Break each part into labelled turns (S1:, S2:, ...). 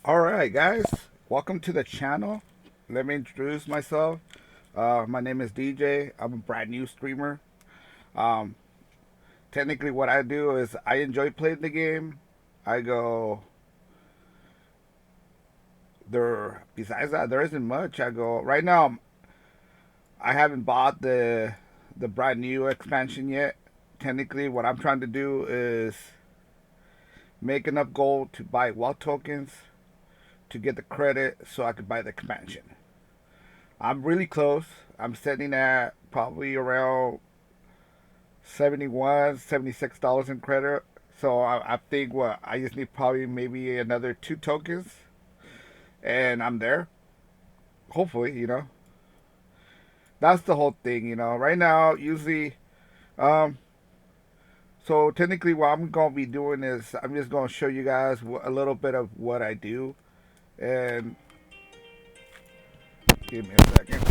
S1: Alright guys, welcome to the channel. Let me introduce myself. My name is DJ. I'm a brand new streamer. Um, Technically what I do is I enjoy playing the game. I go there besides that there isn't much. I go right now I haven't bought the brand new expansion yet. Technically what I'm trying to do is make enough gold to buy wealth tokens to get the credit so I could buy the expansion. I'm really close. I'm sitting at probably around 71, $76 in credit. So I think what I just need probably maybe another two tokens, and I'm there. Hopefully, that's the whole thing. Right now, usually, um, so technically, what I'm gonna be doing is I'm just gonna show you guys a little bit of what I do, and give me a second.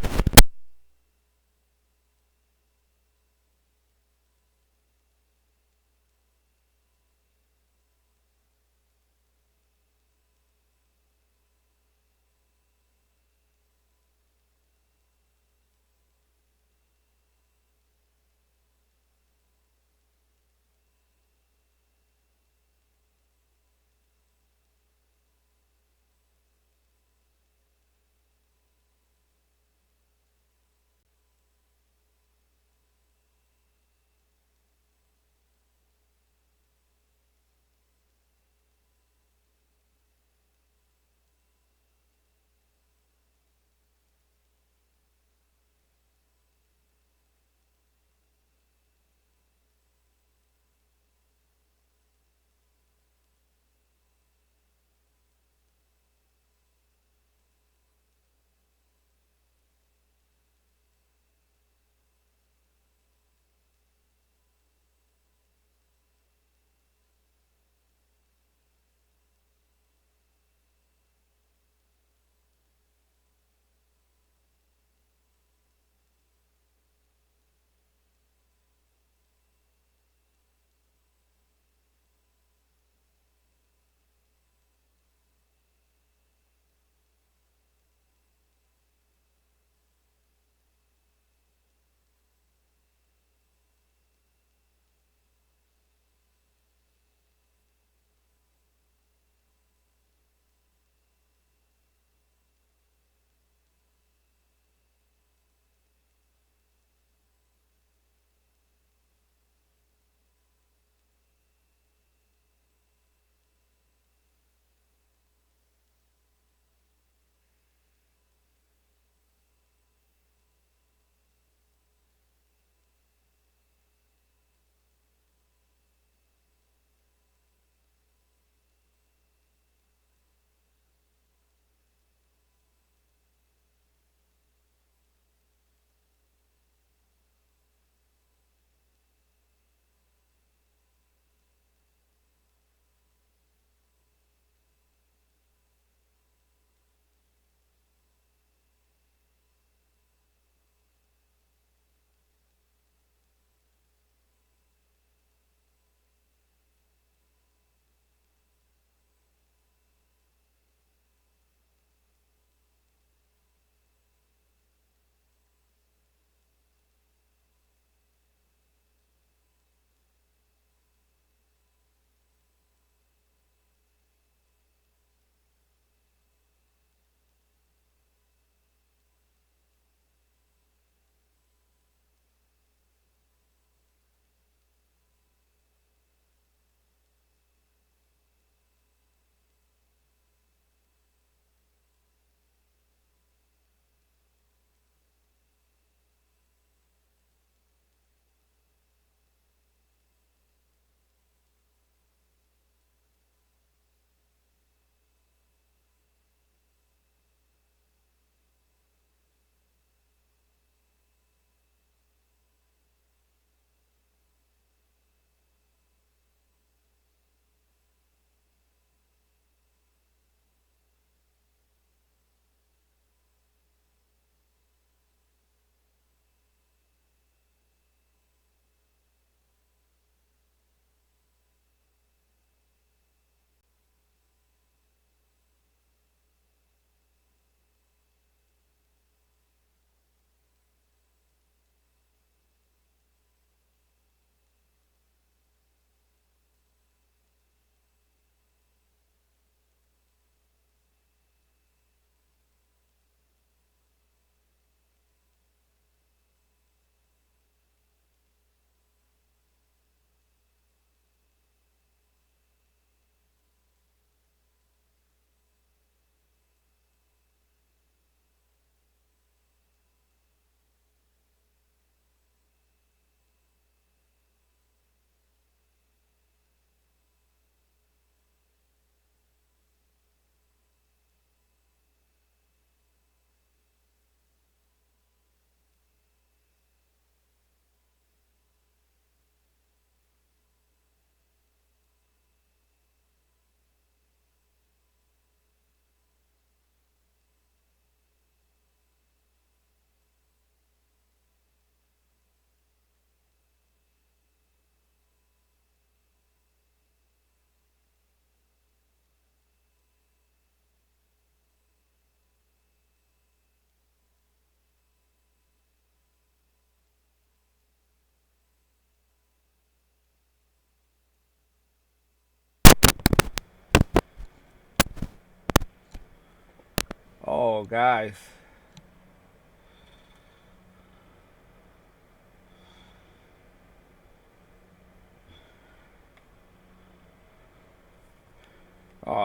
S1: So, guys,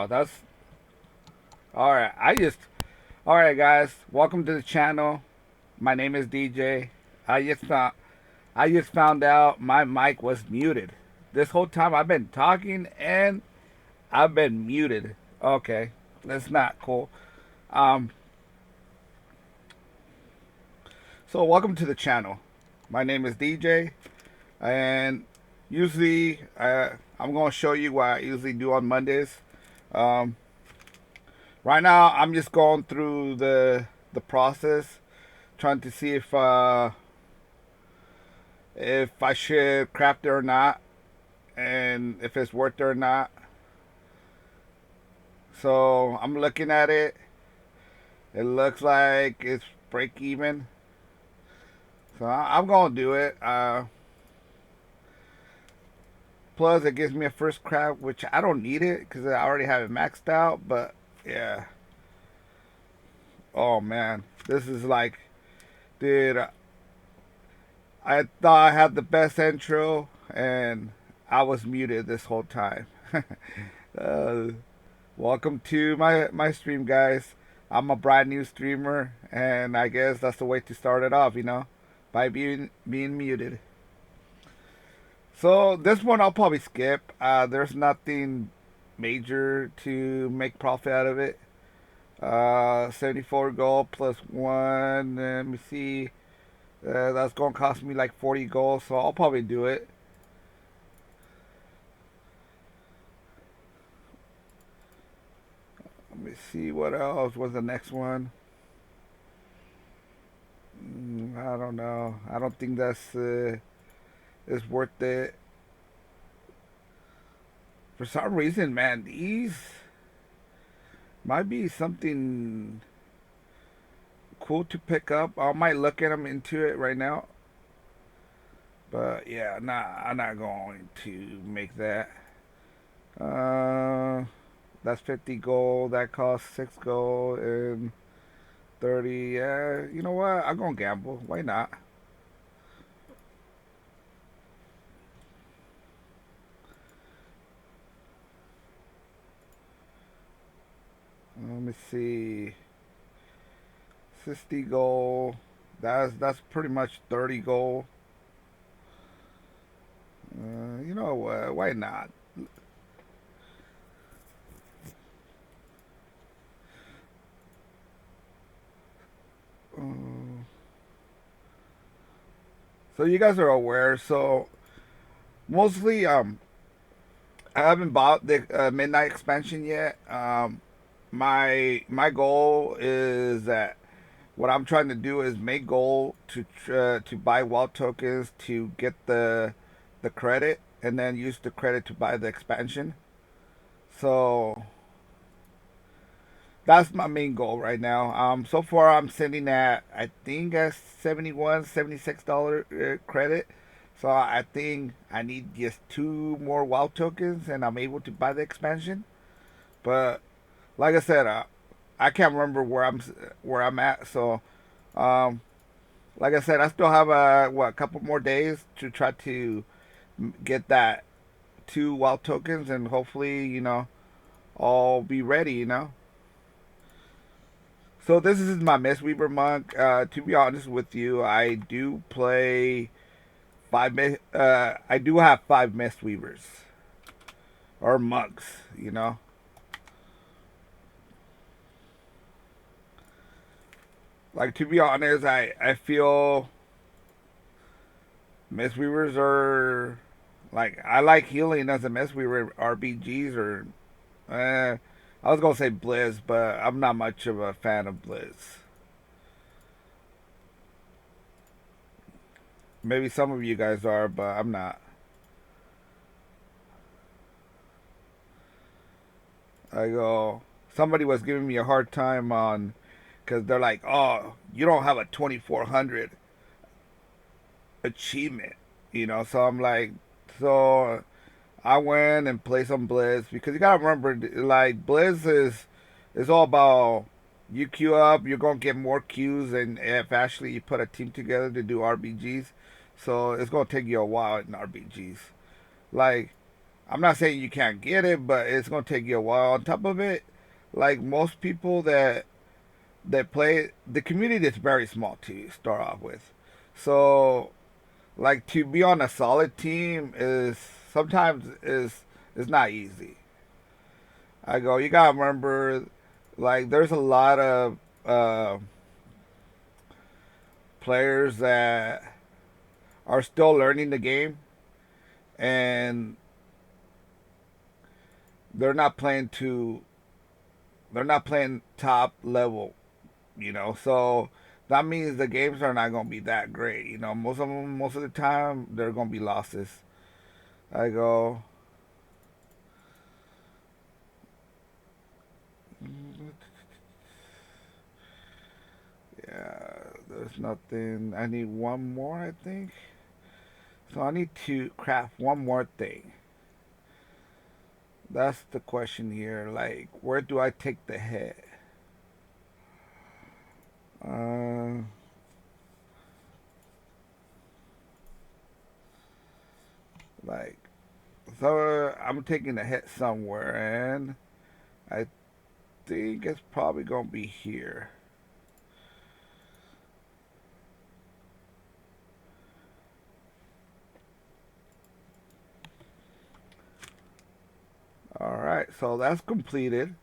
S1: that's all right. All right, guys. Welcome to the channel. My name is DJ. I just found I just found out my mic was muted. This whole time I've been talking and I've been muted. Okay, that's not cool. Um, so welcome to the channel. My name is DJ, and usually I'm going to show you what I usually do on Mondays. Um, right now I'm just going through the process, trying to see if I should craft it or not, and if it's worth it or not. So I'm looking at it. It looks like it's break even. So I'm gonna do it. Plus, it gives me a first craft, which I don't need it because I already have it maxed out. But yeah, oh man, this is like, dude. I thought I had the best intro, and I was muted this whole time. uh, Welcome to my stream, guys. I'm a brand new streamer, and I guess that's the way to start it off, by being muted. So this one I'll probably skip. There's nothing major to make profit out of it. 74 gold plus one. Let me see. That's gonna cost me like 40 gold, so I'll probably do it. Let me see what else was the next one. I don't know. I don't think that's is worth it. For some reason, man, these might be something cool to pick up. I might look at them into it right now. But yeah, nah, I'm not going to make that. Uh, that's 50 gold. That costs 6 gold and 30. Yeah, you know what? I'm gonna gamble. Why not? Let me see. 60 gold. That's pretty much 30 gold. You know what? Why not? Uh, so you guys are aware. So mostly, I haven't bought the midnight expansion yet. My goal is that what I'm trying to do is make goal to buy wild tokens to get the credit, and then use the credit to buy the expansion. So that's my main goal right now. So far I'm sitting at, I think, a 71, $76 credit. So I think I need just two more WoW tokens, and I'm able to buy the expansion. But like I said, I can't remember where I'm at. So, um, like I said, I still have a couple more days to try to get that two WoW tokens, and hopefully, I'll be ready. So this is my Mistweaver monk. To be honest with you, I do play I do have 5 Mistweavers or monks. Like, to be honest, I feel Mistweavers are like, I like healing as a Mistweaver RBGs, or I was gonna say Blizz, but I'm not much of a fan of Blizz. Maybe some of you guys are, but I'm not. I go. Somebody was giving me a hard time on, because they're like, "Oh, you don't have a 2400 achievement," So I'm like, so I went and played some Blizz, because you gotta remember, like, Blizz is all about You queue up, you're gonna get more queues, and if actually you put a team together to do RBGs, so it's gonna take you a while in RBGs. Like, I'm not saying you can't get it, but it's gonna take you a while. On top of it, like most people that play, the community is very small to start off with. So, like to be on a solid team is sometimes is not easy. I go, you gotta remember, like there's a lot of uh, players that are still learning the game, and they're not playing to they're not playing top level, So that means the games are not gonna be that great, Most of them, most of the time, they're gonna be losses. I go, yeah, there's nothing. I need one more, I think. So I need to craft one more thing. That's the question here. Like, where do I take the head? Uh, like, so I'm taking the head somewhere, and I think it's probably gonna be here. All right, so that's completed.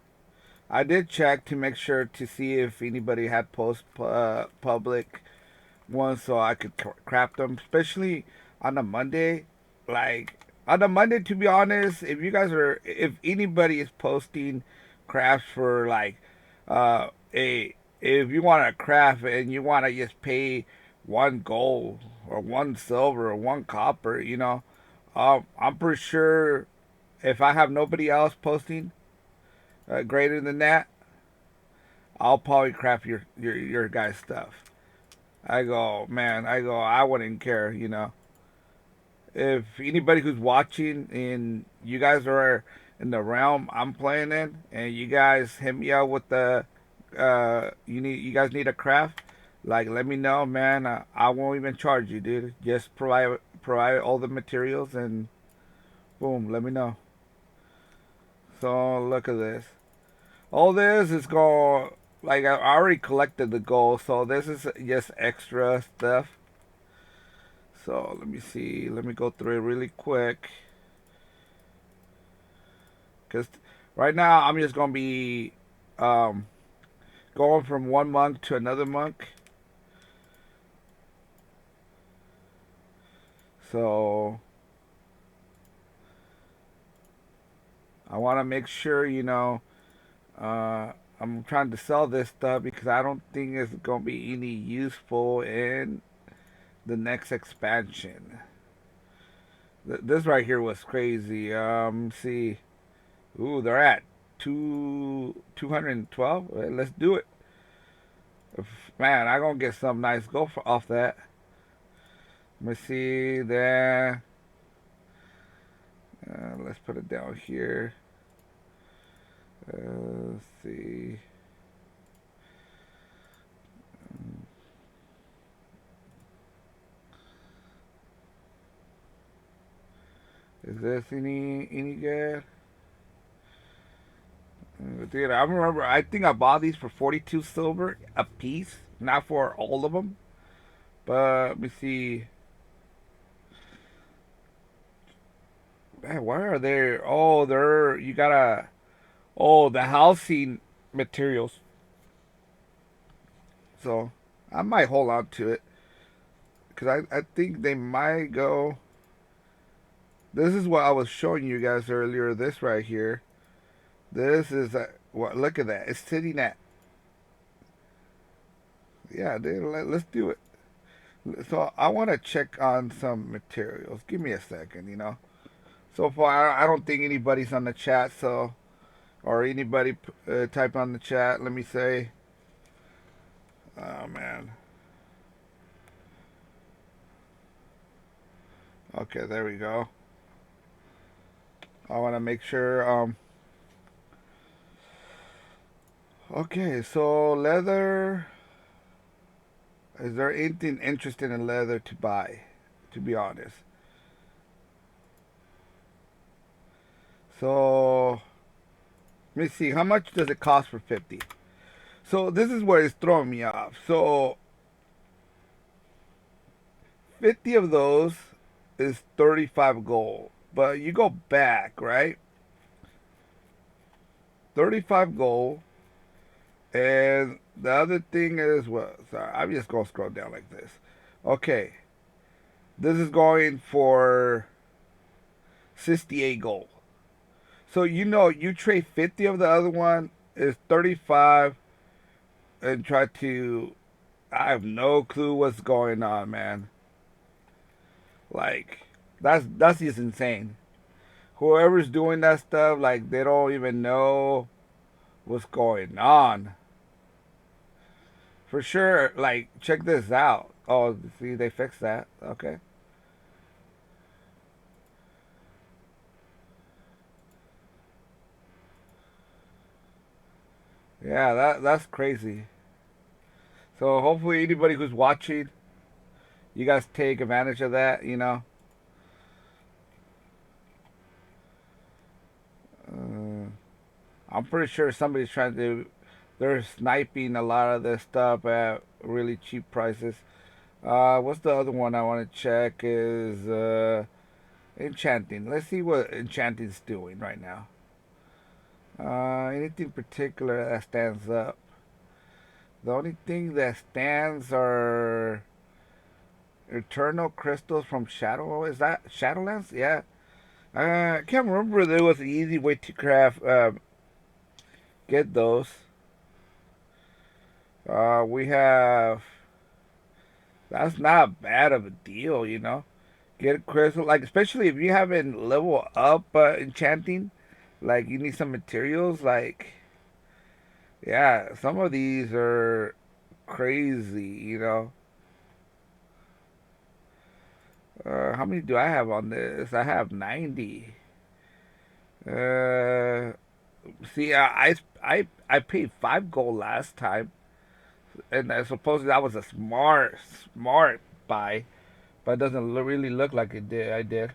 S1: I did check to make sure to see if anybody had post public ones so I could craft them, especially on a Monday. Like on a Monday, to be honest, if anybody is posting crafts for like a if you want to craft and you want to just pay one gold or one silver or one copper, I'm pretty sure if I have nobody else posting greater than that, I'll probably craft your guys' stuff. I go, man, I wouldn't care. If anybody who's watching and you guys are in the realm I'm playing in, and you guys hit me out with you guys need a craft, like let me know, man. I won't even charge you, dude. Just provide all the materials and boom, let me know. So look at this. All this is going like I already collected the gold, so this is just extra stuff. So let me see. Let me go through it really quick. Because right now I'm just gonna be um, going from one monk to another monk. So I want to make sure I'm trying to sell this stuff because I don't think it's gonna be any useful in the next expansion. This right here was crazy. See, ooh, they're at 212. Let's do it. Man, I gonna get some nice gold off that. Let me see there. Let's put it down here. Let's see. Is this any good? Dude, I remember. I think I bought these for 42 silver a piece, not for all of them. But let me see. Man, where are they? Oh, they're you gotta. Oh, the housing materials. So I might hold on to it because I think they might go. This is what I was showing you guys earlier. This right here. This is what. Look at that. It's sitting at. Yeah, dude. Let's do it. So I want to check on some materials. Give me a second. So far, I don't think anybody's on the chat. So or anybody type on the chat. Let me say. Oh man. Okay, there we go. I want to make sure. Okay, so leather. Is there anything interesting in leather to buy? To be honest, so let me see. How much does it cost for 50? So this is where it's throwing me off. So 50 of those is 35 gold. But you go back, right? 35 gold. And the other thing is what? Sorry, I'm just going to scroll down like this. Okay. This is going for 68 gold. So you trade 50 of the other one is 35 and try to. I have no clue what's going on, man. Like, that's just insane. Whoever's doing that stuff, like they don't even know what's going on. For sure, like check this out. Oh, see, they fixed that. Okay. Yeah, that's crazy. So hopefully anybody who's watching, you guys take advantage of that. Uh, I'm pretty sure somebody's trying to. They're sniping a lot of this stuff at really cheap prices. What's the other one I want to check is enchanting. Let's see what enchanting's doing right now. Anything particular that stands up? The only thing that stands are eternal crystals from Shadow. Is that Shadowlands? Yeah. I can't remember. There was an easy way to craft get those. We have. That's not bad of a deal. Get a crystal, like especially if you haven't level up enchanting, like you need some materials. Like, yeah, some of these are crazy. How many do I have on this? I have 90. Uh, see, I paid 5 gold last time, and I suppose that was a smart buy, but it doesn't really look like it did. I did.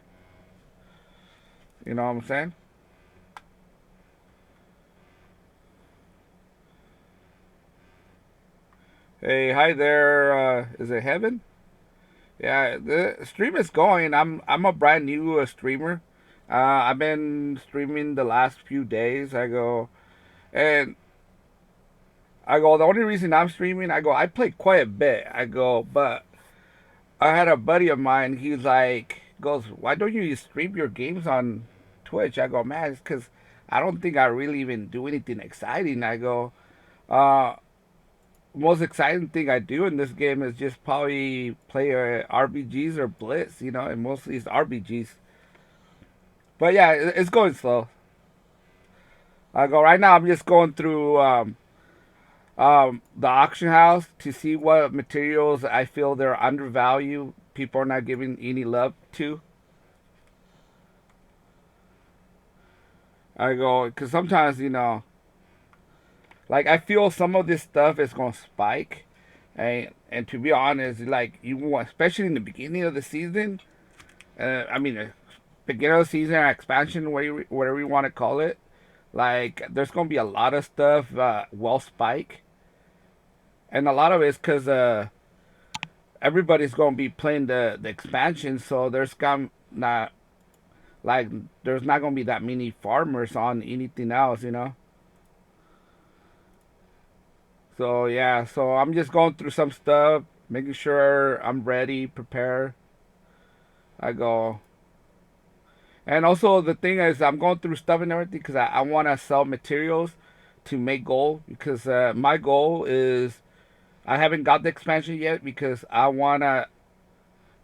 S1: You know what I'm saying? Hey, hi there. Is it Heaven? Yeah, the stream is going. I'm a brand new streamer. I've been streaming the last few days. And I go. The only reason I'm streaming, I play quite a bit. But I had a buddy of mine. He's like, goes, why don't you stream your games on Twitch? I go, man, it's because I don't think I really even do anything exciting. Uh, most exciting thing I do in this game is just probably play RBGs or Blitz, and mostly it's RBGs. But yeah, it's going slow. I go right now. I'm just going through the auction house to see what materials I feel they're undervalued. People are not giving any love to. I go because sometimes like I feel some of this stuff is gonna spike, and to be honest, like you want, especially in the beginning of the season. I mean, beginning of the season or expansion, whatever you want to call it. Like there's gonna be a lot of stuff will spike, and a lot of it's because everybody's gonna be playing the expansion, so like there's not gonna be that many farmers on anything else. So yeah, so I'm just going through some stuff, making sure I'm ready, prepared. I go, and also the thing is, I'm going through stuff and everything because I want to sell materials to make gold because my goal is I haven't got the expansion yet because I want to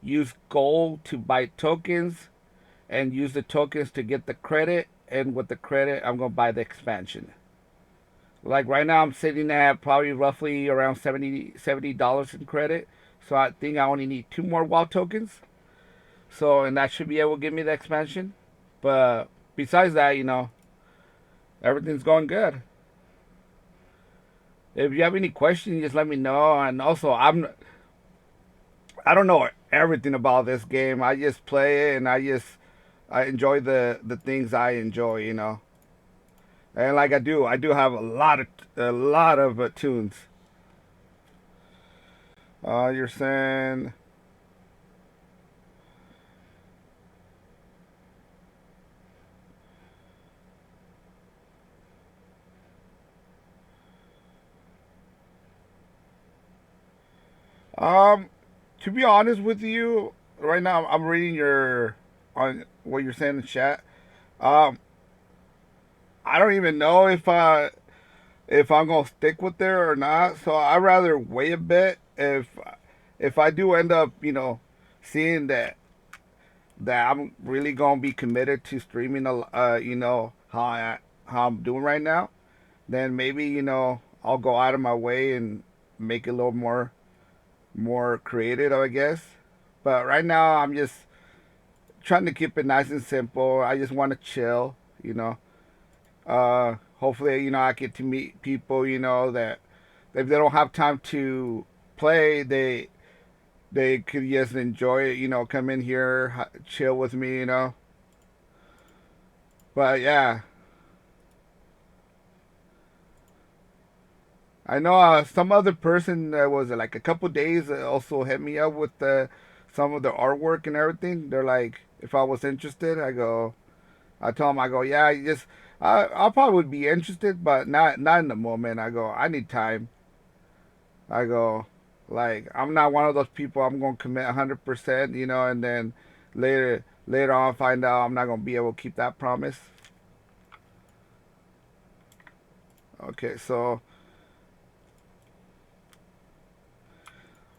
S1: use gold to buy tokens and use the tokens to get the credit, and with the credit I'm going to buy the expansion. Like right now I'm sitting at probably roughly around $70 in credit. So I think I only need 2 more wild tokens. So and that should be able to give me the expansion. But besides that, everything's going good. If you have any questions, just let me know. And also, I don't know everything about this game. I just play it, and I enjoy the things I enjoy, you know. And like I do have a lot of tunes. You're saying, um, to be honest with you, right now I'm reading your on what you're saying in chat. Um, I don't even know if I'm gonna stick with there or not. So I'd rather wait a bit. If I do end up, you know, seeing that I'm really gonna be committed to streaming, you know, how I'm doing right now, then maybe you know I'll go out of my way and make it a little more creative, I guess. But right now I'm just trying to keep it nice and simple. I just want to chill, you know. Hopefully, you know, I get to meet people, you know, that if they don't have time to play, they could just enjoy it, you know, come in here, chill with me, you know. But yeah, I know some other person that was like a couple days also hit me up with some of the artwork and everything. They're like, if I was interested, I tell them, I go, yeah, I probably would be interested, but not in the moment. I go, I need time. I go, like, I'm not one of those people. I'm gonna commit 100%, you know, and then later on find out I'm not gonna be able to keep that promise. Okay, so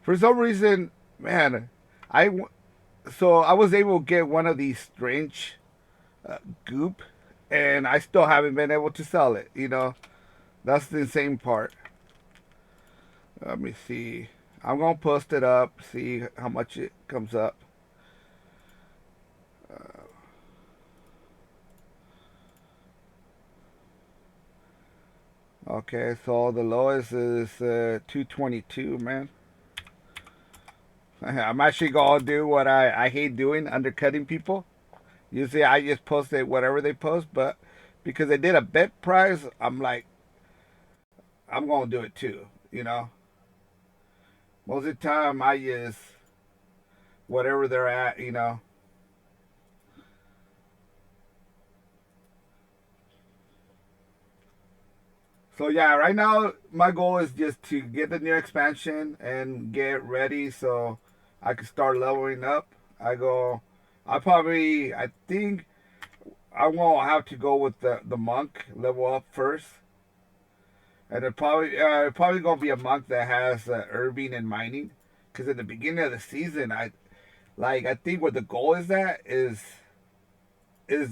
S1: for some reason, man, I so I was able to get one of these strange goop, and I still haven't been able to sell it. You know, that's the insane part. Let me see. I'm gonna post it up, see how much it comes up. Okay, so the lowest is 222, man. I'm actually gonna do what I hate doing, undercutting people. Usually I just post it whatever they post, but because they did a bet price, I'm like, I'm gonna do it too. You know, most of the time I just whatever they're at. You know, so yeah, right now my goal is just to get the new expansion and get ready so I can start leveling up. I go, I think I won't have to go with the monk level up first, and it probably gonna be a monk that has herbing and mining, because in the beginning of the season I think what the goal is at is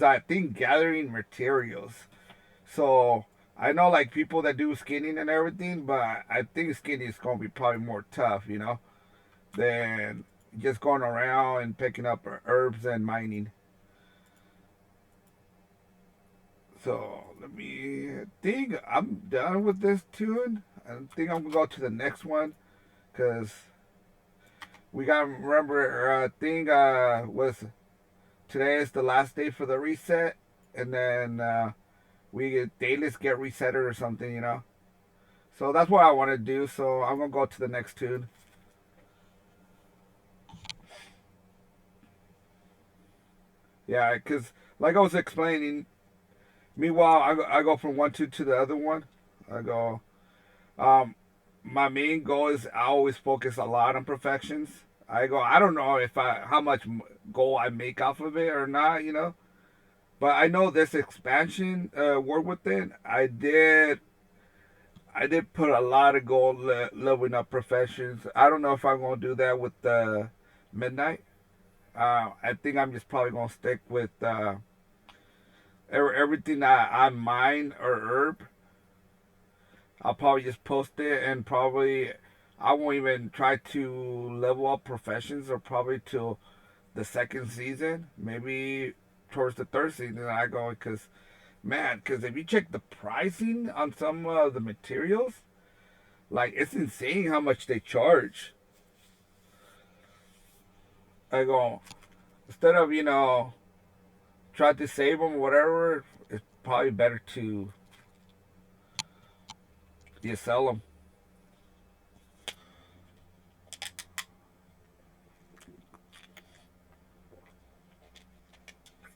S1: I think gathering materials. So I know like people that do skinning and everything, but I think skinning is gonna be probably more tough, you know, than just going around and picking up herbs and mining. So let me I think I'm done with this tune. I think I'm gonna go to the next one because we gotta remember. I think was today is the last day for the reset, and then we dailies get resetted or something, you know. So that's what I want to do. So I'm gonna go to the next tune. Yeah, because like I was explaining, meanwhile I go from one tune to the other one. I go. Um, my main goal is I always focus a lot on perfections. I go. I don't know if I how much goal I make off of it or not, you know. But I know this expansion War Within. I did put a lot of goal leveling up professions. I don't know if I'm gonna do that with Midnight. I think I'm just probably gonna stick with everything that I mine or herb. I'll probably just post it and probably I won't even try to level up professions or probably till the second season. Maybe towards the third season I go because man, because if you check the pricing on some of the materials, Like it's insane how much they charge. I go instead of try to save them or whatever. It's probably better to sell them.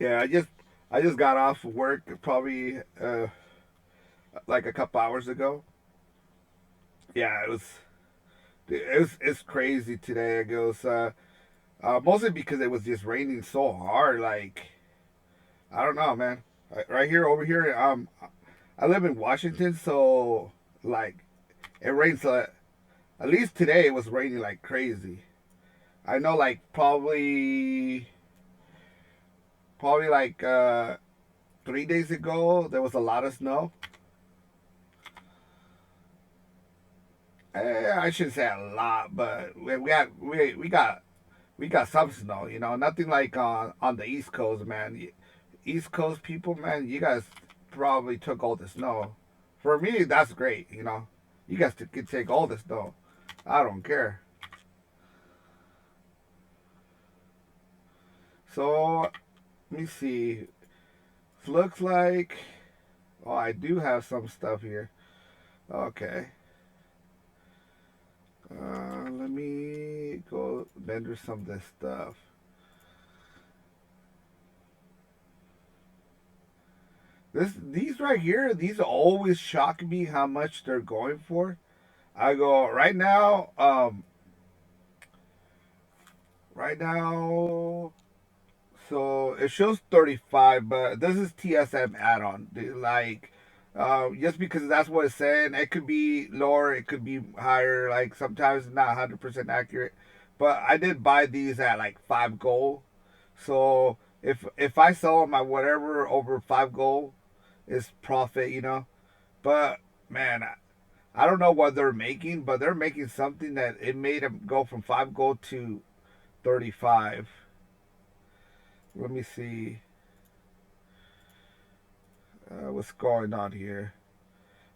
S1: Yeah, I just got off of work probably like a couple hours ago. Yeah, it's crazy today. It goes mostly because it was just raining so hard. Like I don't know, man. Right here, over here, I live in Washington, so like it rains. At least today it was raining like crazy. I know, like probably like 3 days ago there was a lot of snow. I shouldn't say a lot, but we got some snow. Nothing like on the East Coast, man. East Coast people, man, you guys probably took all the snow. For me, that's great. You guys can take all the snow. I don't care. So let me see. Looks like I do have some stuff here. Okay. Let me go vendor some of this stuff. These right here, these always shock me how much they're going for. I go right now. Right now, so it shows 35, but this is TSM add-on. Like, just because that's what it's saying, it could be lower, it could be higher. Like sometimes it's not 100% accurate. But I did buy these at like 5 gold. So if I sell them at whatever over 5 gold, is profit. But man, I don't know what they're making, but they're making something that it made them go from 5 gold to 35. Let me see what's going on here.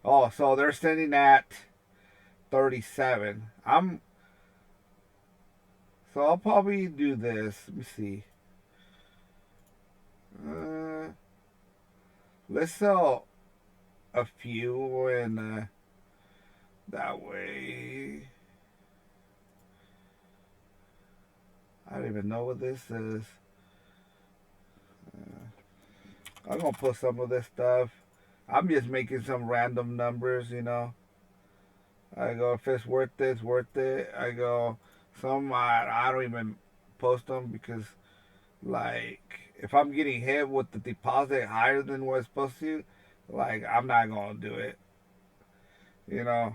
S1: Oh, so they're sending at 37. So I'll probably do this. Let me see. Uh, let's sell a few, and that way. I don't even know what this is. I'm gonna put some of this stuff. I'm just making some random numbers. I go, if it's worth it, it's worth it. I go, some I don't even post them because, like, if I'm getting hit with the deposit higher than what it's supposed to, like, I'm not gonna do it. You know,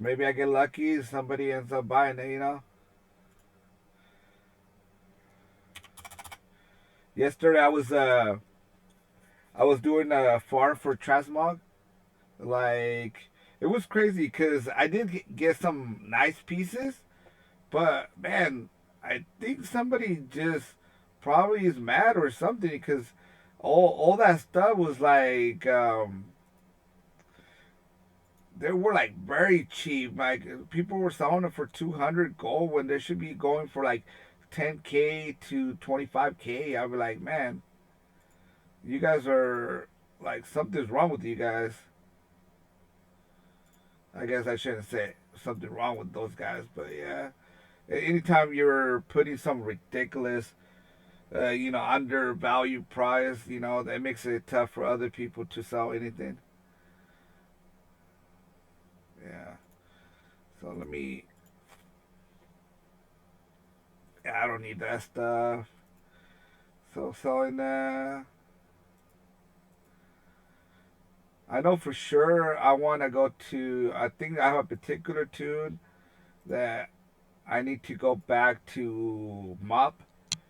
S1: maybe I get lucky, somebody ends up buying it. Yesterday I was doing a farm for transmog. Like, it was crazy because I did get some nice pieces, but man, I think somebody just probably is mad or something because all that stuff was like they were like very cheap. Like people were selling it for 200 gold when they should be going for like 10K to 25K. I was like, man, you guys are like something's wrong with you guys. I guess I shouldn't say something wrong with those guys, but yeah. Anytime you're putting some ridiculous, undervalued price, that makes it tough for other people to sell anything. Yeah. So let me. Yeah, I don't need that stuff. So selling that. I know for sure I want to go to. I think I have a particular tune that I need to go back to Mop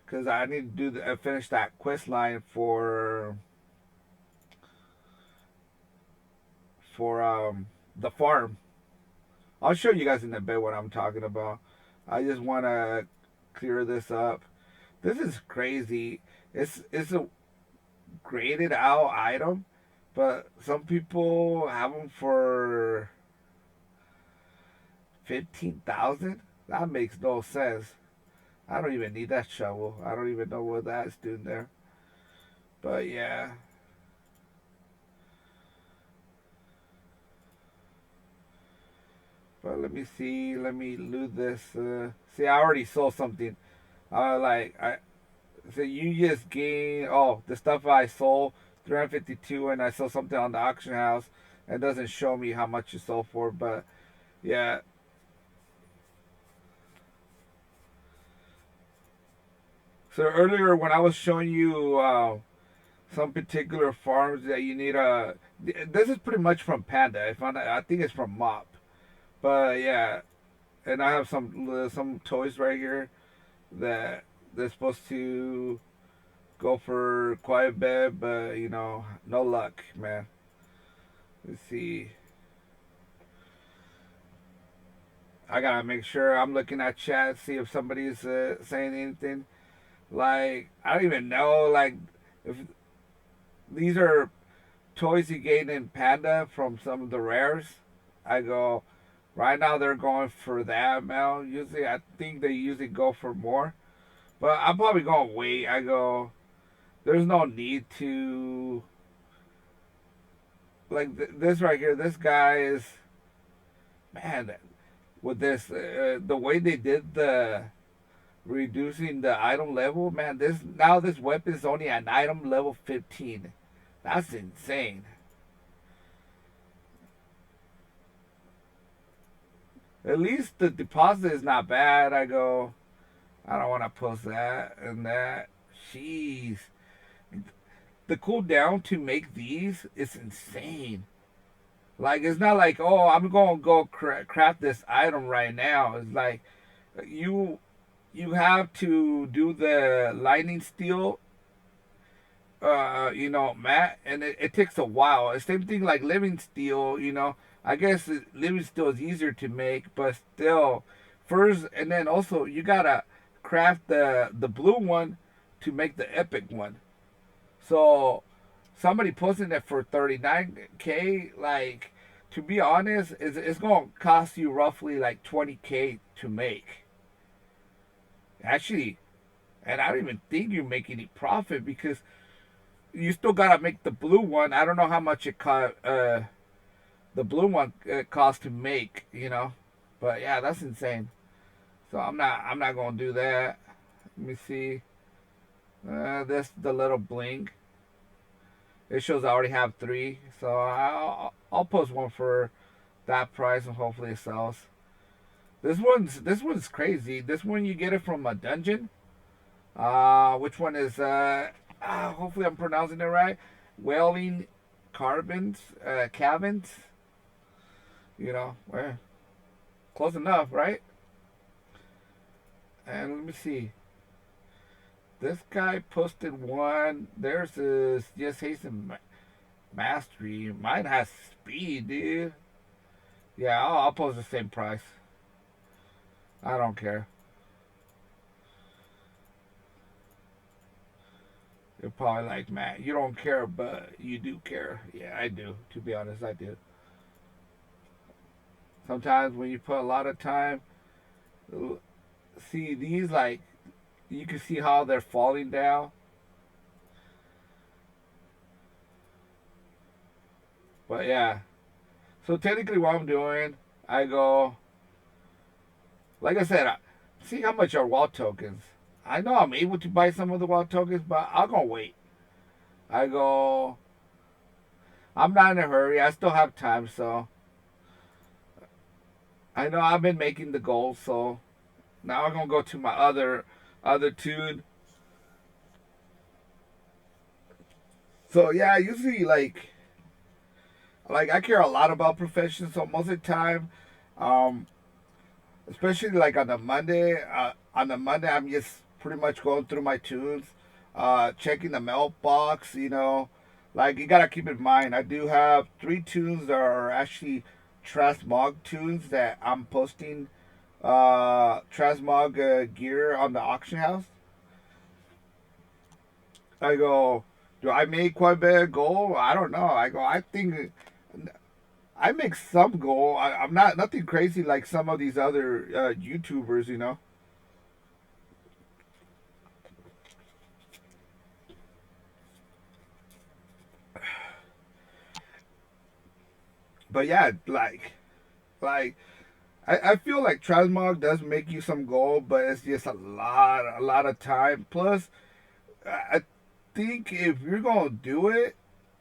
S1: because I need to finish that quest line for the farm. I'll show you guys in a bit what I'm talking about. I just want to clear this up. This is crazy. It's a graded out item, but some people have them for. 15,000? That makes no sense. I don't even need that shovel. I don't even know what that's doing there. But yeah. But let me see. Let me loot this. See, I already sold something. I so you just gain. Oh, the stuff I sold 352, and I sold something on the auction house. It doesn't show me how much you sold for, but yeah. So earlier when I was showing you some particular farms that you need this is pretty much from Panda. I think it's from Mop, but yeah, and I have some toys right here that they're supposed to go for quite a bit, but no luck, man. Let's see. I gotta make sure I'm looking at chat, see if somebody's saying anything. Like I don't even know, like if these are toys you gain in Panda from some of the rares. I go right now they're going for that amount. Usually I think they usually go for more, but I'm probably gonna wait. I go there's no need to like this right here. This guy is man with this the way they did the reducing the item level. Man, this weapon is only an item level 15. That's insane. At least the deposit is not bad. I go, I don't want to post that and that. Jeez. The cooldown to make these is insane. Like, it's not like, oh, I'm going to go craft this item right now. It's like, you you have to do the lightning steel mat, and it takes a while. It's same thing like living steel, I guess living steel is easier to make, but still, first, and then also you gotta craft the blue one to make the epic one. So somebody posting it for 39K, like to be honest, it's gonna cost you roughly like 20K to make. Actually, and I don't even think you make any profit because you still gotta make the blue one. I don't know how much it cost. The blue one cost to make. But yeah, that's insane. So I'm not gonna do that. Let me see. This the little blink. It shows I already have three, so I'll post one for that price and hopefully it sells. This one's crazy. This one you get it from a dungeon. Which one is hopefully I'm pronouncing it right. Whaling carbons, cabins. Well, close enough, right? And let me see. This guy posted one. There's this just hasten mastery. Mine has speed, dude. Yeah, I'll post the same price. I don't care. You're probably like, Matt, you don't care, but you do care. Yeah, I do. To be honest, I do. Sometimes when you put a lot of time, see these like you can see how they're falling down. But yeah, so technically what I'm doing, I go like I said, see how much are wall tokens. I know I'm able to buy some of the wall tokens, but I'll go wait. I go. I'm not in a hurry. I still have time, so I know I've been making the goals. So now I'm gonna go to my other tune. So yeah, usually like I care a lot about profession. So most of the time, um, especially like on the Monday, I'm just pretty much going through my tunes, checking the mailbox. Like you gotta keep in mind, I do have three tunes that are actually transmog tunes that I'm posting transmog gear on the auction house. I go, do I make quite a bit of gold? I don't know. I go, I make some goal. I'm not nothing crazy like some of these other YouTubers, you know. But yeah, like I feel like transmog does make you some gold, but it's just a lot of time. Plus, I think if you're gonna do it,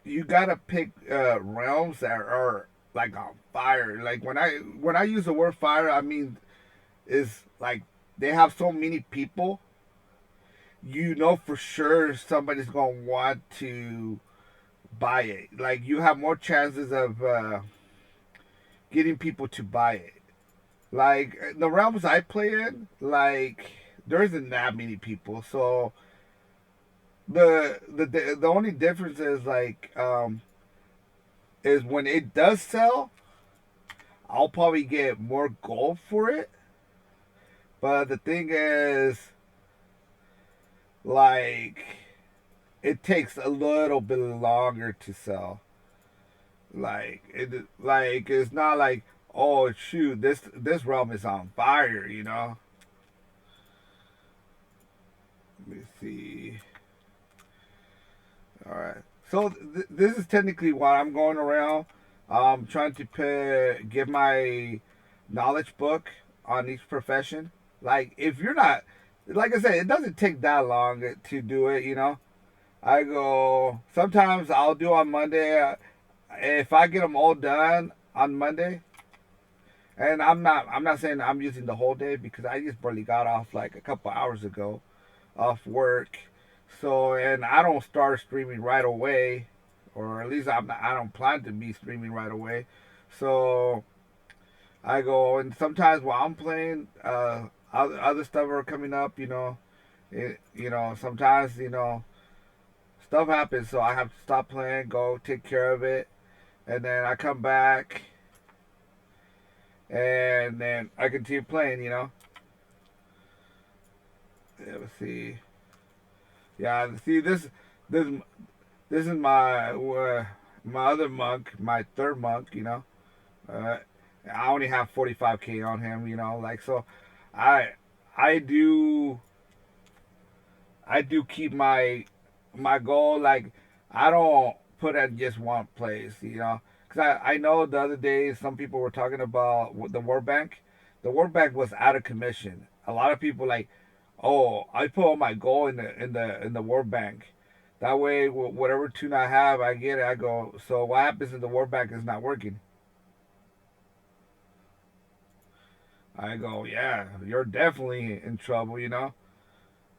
S1: you gotta pick realms that are like on fire. Like when I use the word fire, I mean is like they have so many people. You know for sure somebody's gonna want to buy it. Like you have more chances of getting people to buy it. Like the realms I play in, like there isn't that many people. So the only difference is when it does sell, I'll probably get more gold for it. But the thing is, like, it takes a little bit longer to sell. Like it's not like, oh shoot, this realm is on fire, you know. Let me see. All right. So this is technically what I'm going around, trying to give my knowledge book on each profession. Like if you're not, like I said, it doesn't take that long to do it. You know, I go sometimes I'll do on Monday. If I get them all done on Monday, and I'm not saying I'm using the whole day because I just barely got off like a couple hours ago off work. So, and I don't start streaming right away, or at least I don't plan to be streaming right away. So I go, and sometimes while I'm playing, other stuff are coming up. Sometimes stuff happens, so I have to stop playing, go take care of it, and then I come back, and then I continue playing. Yeah, let's see. Yeah, see this this is my other monk, my third monk. Uh, I only have 45K on him. Like so, I I do I do keep my goal. Like I don't put at just one place. Because I know the other day some people were talking about the World Bank. The World Bank was out of commission. A lot of people like, oh, I put all my goal in the World Bank. That way, whatever tune I have, I get it. I go. So what happens if the World Bank is not working? I go, yeah, you're definitely in trouble. And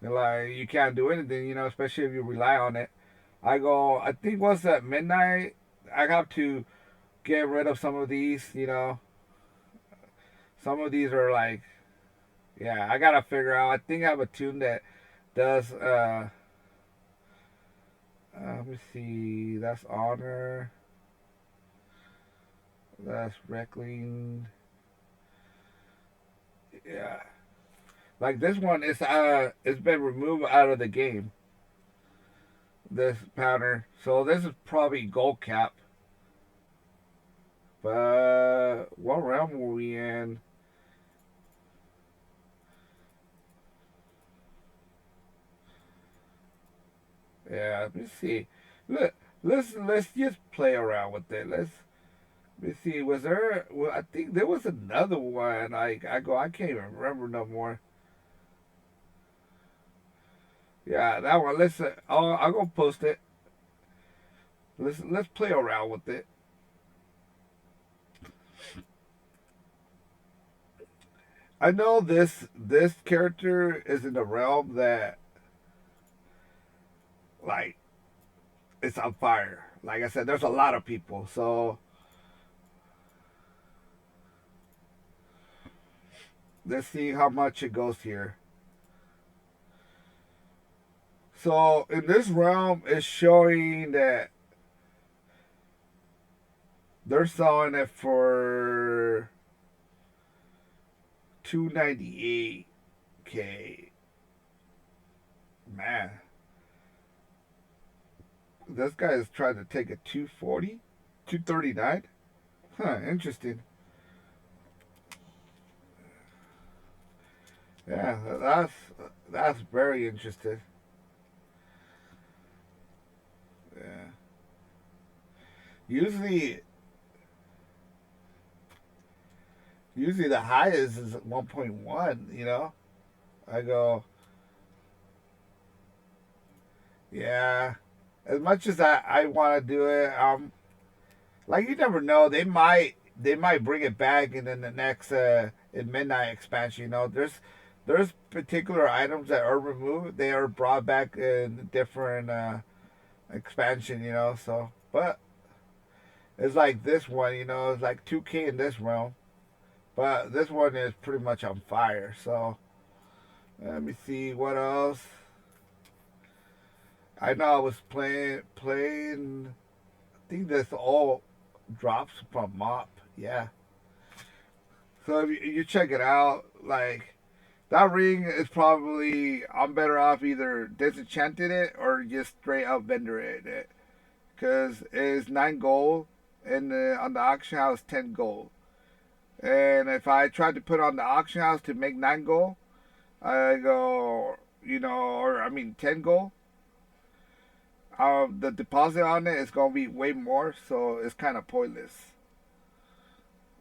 S1: like you can't do anything. Especially if you rely on it. I go. I think once at midnight, I have to get rid of some of these. Some of these are like, yeah, I gotta figure out. I think I have a tune that does. Let me see. That's honor. That's reckling. Yeah, like this one is it's been removed out of the game. This pattern. So this is probably gold cap. But what realm were we in? Yeah, let me see. Let let's just play around with it. Let me see. Was there? Well, I think there was another one. I can't even remember no more. Yeah, that one. I'll go post it. Let's play around with it. I know this character is in the realm that like it's on fire. Like I said, there's a lot of people. So let's see how much it goes here. So in this realm, it's showing that they're selling it for 298K. Man, this guy is trying to take a 240, 239. Huh, interesting. Yeah, that's very interesting. Yeah. Usually, usually the highest is 1.1. I go, yeah. As much as I want to do it, like you never know. They might bring it back and then the next in midnight expansion. There's particular items that are removed. They are brought back in different expansion. So but it's like this one. It's like 2K in this realm, but this one is pretty much on fire. So let me see what else. I know I was playing. I think that's all drops from Mop. Yeah. So if you check it out, like that ring is probably I'm better off either disenchanted it or just straight up vendor it, because it's 9 gold and on the auction house 10 gold. And if I tried to put on the auction house to make 9 gold, I go, or I mean 10 gold. The deposit on it is gonna be way more, so it's kind of pointless.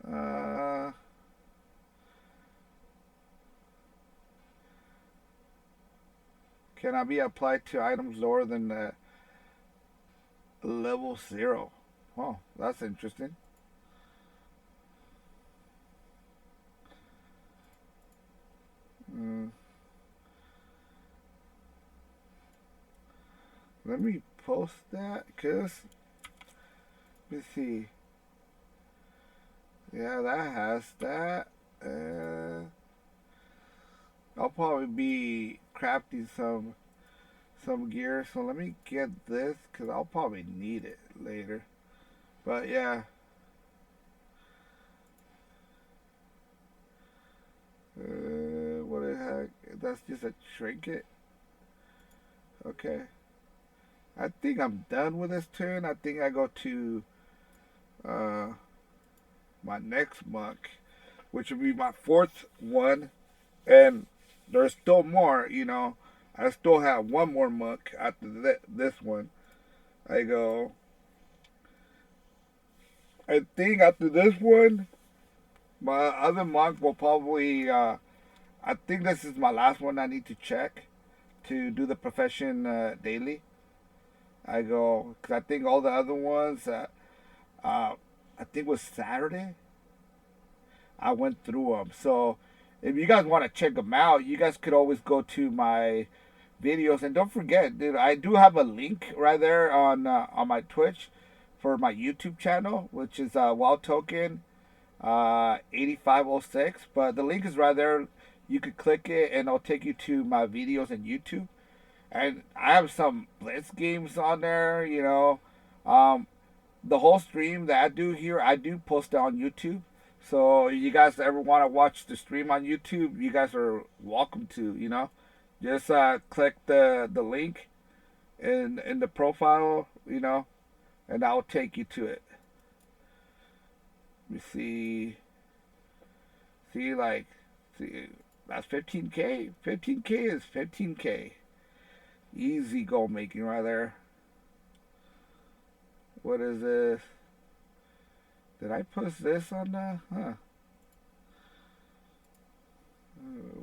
S1: Uh, can I be applied to items lower than level 0? Oh, that's interesting. Mm, let me post that, cause let me see. Yeah, that has that. Uh, I'll probably be crafting some gear, so let me get this, cause I'll probably need it later. But yeah, what the heck? That's just a trinket. Okay. I think I'm done with this turn. I think I go to uh, my next monk, which will be my fourth one, and there's still more. I still have one more monk after this one. I go. I think after this one, my other monk will probably. I think this is my last one. I need to check to do the profession daily. I go because I think all the other ones. I think it was Saturday. I went through them. So if you guys want to check them out, you guys could always go to my videos, and don't forget, dude, I do have a link right there on my Twitch for my YouTube channel, which is Wild Token 8506. But the link is right there. You could click it, and it'll take you to my videos on YouTube. And I have some Blitz games on there. Um, the whole stream that I do here, I do post it on YouTube. So you guys ever want to watch the stream on YouTube, you guys are welcome to. Just click the link in the profile, and I'll take you to it. Let me see, like, see, that's 15K. 15K is 15K. Easy goal making right there. What is this? Did I post this on the? Huh?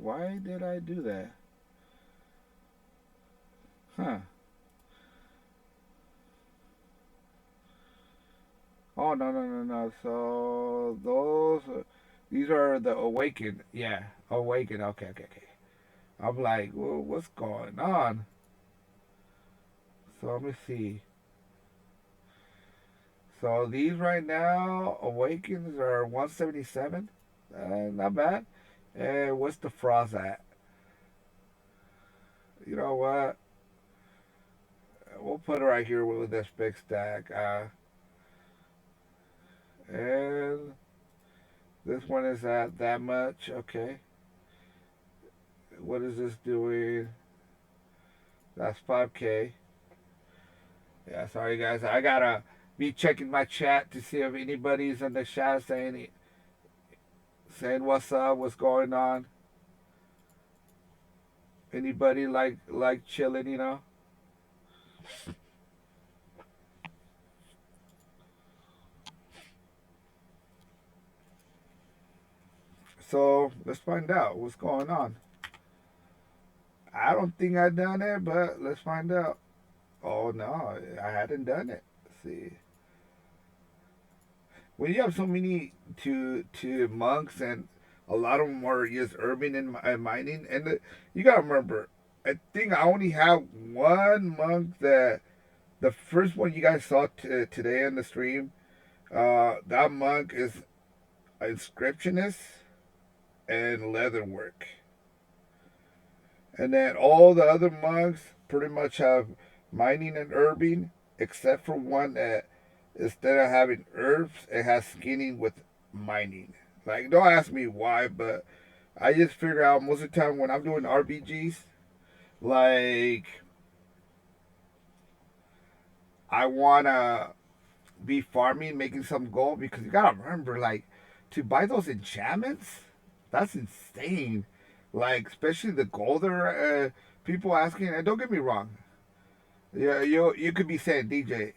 S1: Why did I do that? Huh? Oh, no, no, no, no. So these are the awakened. Yeah, awakened. Okay, okay, okay. I'm like, well, what's going on? So let me see. So these right now, awakens are 177. Not bad. And what's the frost at? You know what? We'll put it right here with this big stack. And this one is at that much. Okay. What is this doing? That's 5K. Yeah, sorry guys. me checking my chat to see if anybody's in the chat saying what's up, what's going on. Anybody like chilling, you know? So let's find out what's going on. I don't think I done it, but let's find out. Oh no, I hadn't done it. Let's see, when you have so many to monks and a lot of them are just urban and mining, and you gotta remember, I think I only have one monk that the first one you guys saw today in the stream. That monk is inscriptionist and leatherwork. And then all the other monks pretty much have mining and herbing, except for one that instead of having herbs, it has skinning with mining. Like, don't ask me why, but I just figure out most of the time when I'm doing RBGs, like, I want to be farming, making some gold, because you gotta remember, like, to buy those enchantments, that's insane. Like, especially the golder people asking, and don't get me wrong, yeah, you could be saying, DJ,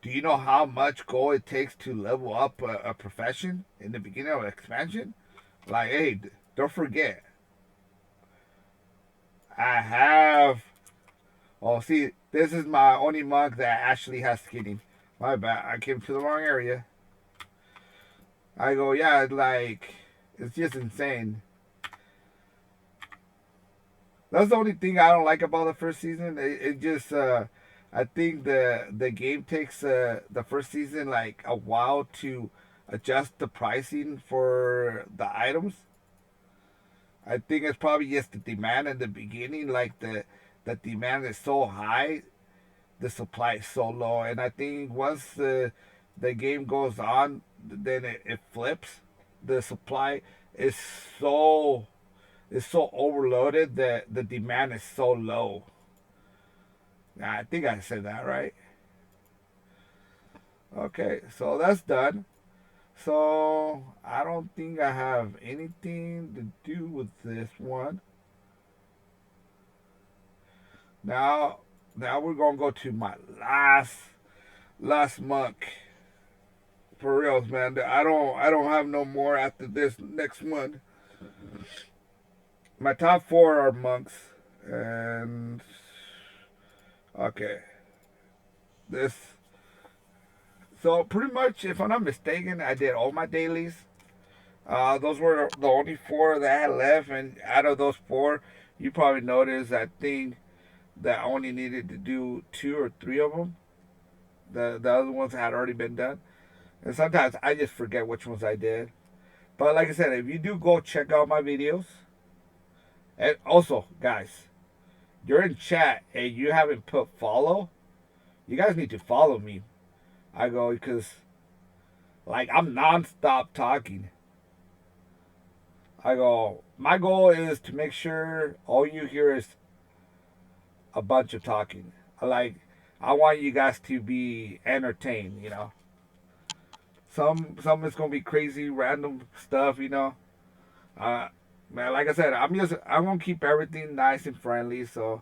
S1: do you know how much gold it takes to level up a profession in the beginning of expansion? Like, hey, don't forget, I have. Oh, see, this is my only monk that actually has skinning. My bad, I came to the wrong area. I go, yeah, like, it's just insane. That's the only thing I don't like about the first season. It just, I think the game takes the first season like a while to adjust the pricing for the items. I think it's probably just the demand in the beginning. Like the demand is so high, the supply is so low, and I think once the game goes on, then it flips. The supply is so is so overloaded that the demand is so low. I think I said that right. Okay, so that's done. So I don't think I have anything to do with this one. Now, now we're gonna go to my last monk. For reals, man. I don't have no more after this next one. My top four are monks, and okay, this. So pretty much, if I'm not mistaken, I did all my dailies. Those were the only four that I had left, and out of those four, you probably noticed I think that I only needed to do two or three of them. The other ones had already been done, and sometimes I just forget which ones I did. But like I said, if you do go check out my videos, and also guys, you're in chat and you haven't put follow, you guys need to follow me. I go because like I'm nonstop talking. I go. My goal is to make sure all you hear is a bunch of talking. Like I want you guys to be entertained. You know, some is gonna be crazy, random stuff. You know, uh, man. Like I said, I'm gonna keep everything nice and friendly. So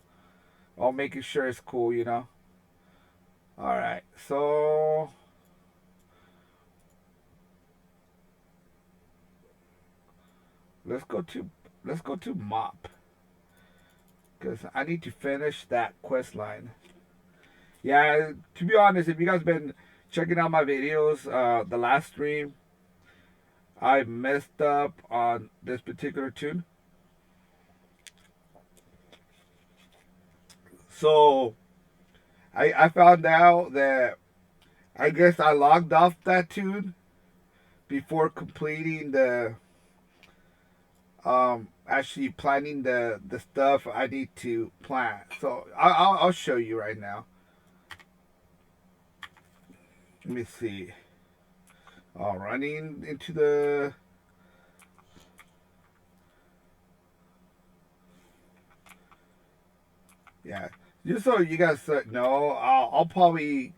S1: I'll make sure it's cool. You know. All right. So let's go to let's go to mop because I need to finish that quest line. Yeah, to be honest, if you guys been checking out my videos, the last stream I messed up on this particular tune. So I found out that I guess I logged off that tune before completing the actually planning the stuff I need to plan. So I'll show you right now. Let me see. Running into the yeah. Just so you guys know, I'll probably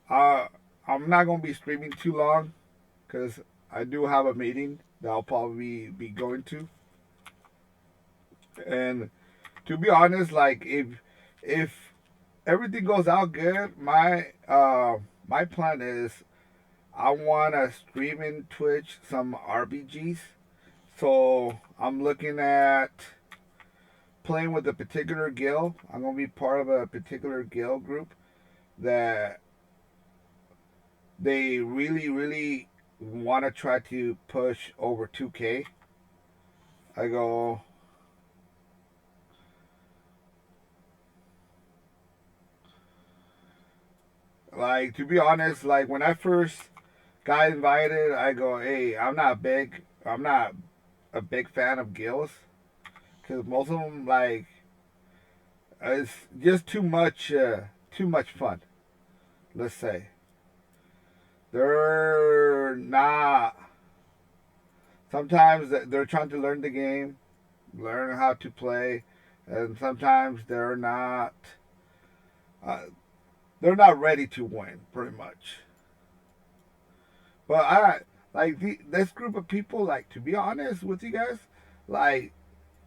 S1: Uh, I'm not gonna be streaming too long because I do have a meeting that I'll probably be going to. And to be honest, like if everything goes out good, my plan is I wanna stream in Twitch some RPGs. So I'm looking at playing with a particular guild. I'm gonna be part of a particular guild group that they really want to try to push over 2K. I go, like, to be honest, like when I first got invited, I go, hey, I'm not a big fan of guilds because most of them like it's just too much fun. Let's say they're not. Sometimes they're trying to learn the game, learn how to play, and sometimes uh, they're not ready to win, pretty much. But I like this group of people. Like to be honest with you guys, like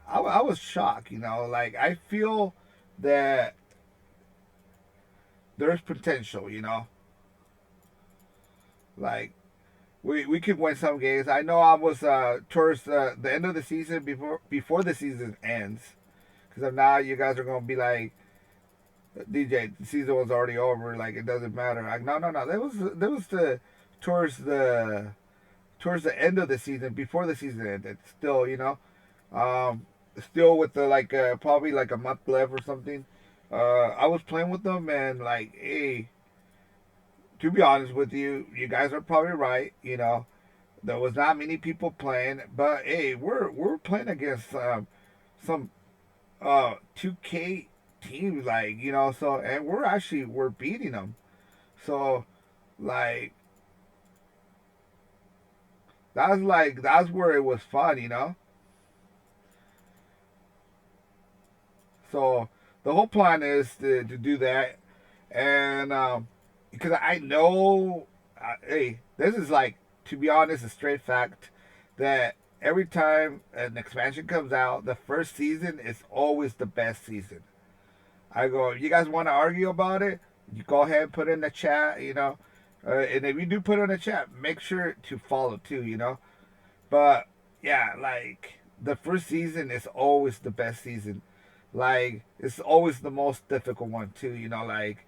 S1: I was shocked. You know, like I feel that there's potential. You know, like we could win some games. I know I was towards the end of the season before the season ends. Because now you guys are gonna be like, DJ, the season was already over. Like it doesn't matter. Like no. There was the towards the towards the end of the season, before the season ended. Still, you know, um, still with the like probably like a month left or something. I was playing with them and like, hey, to be honest with you, you guys are probably right. You know, there was not many people playing, but hey, we're playing against some 2K teams, like you know. So and we're beating them. So like that's where it was fun, you know. So the whole plan is to do that, and because I know, hey, this is like, to be honest, a straight fact that every time an expansion comes out, the first season is always the best season. I go, if you guys want to argue about it, you go ahead and put it in the chat, you know. And if you do put it in the chat, make sure to follow too, you know. But yeah, like the first season is always the best season. Like it's always the most difficult one too, you know. Like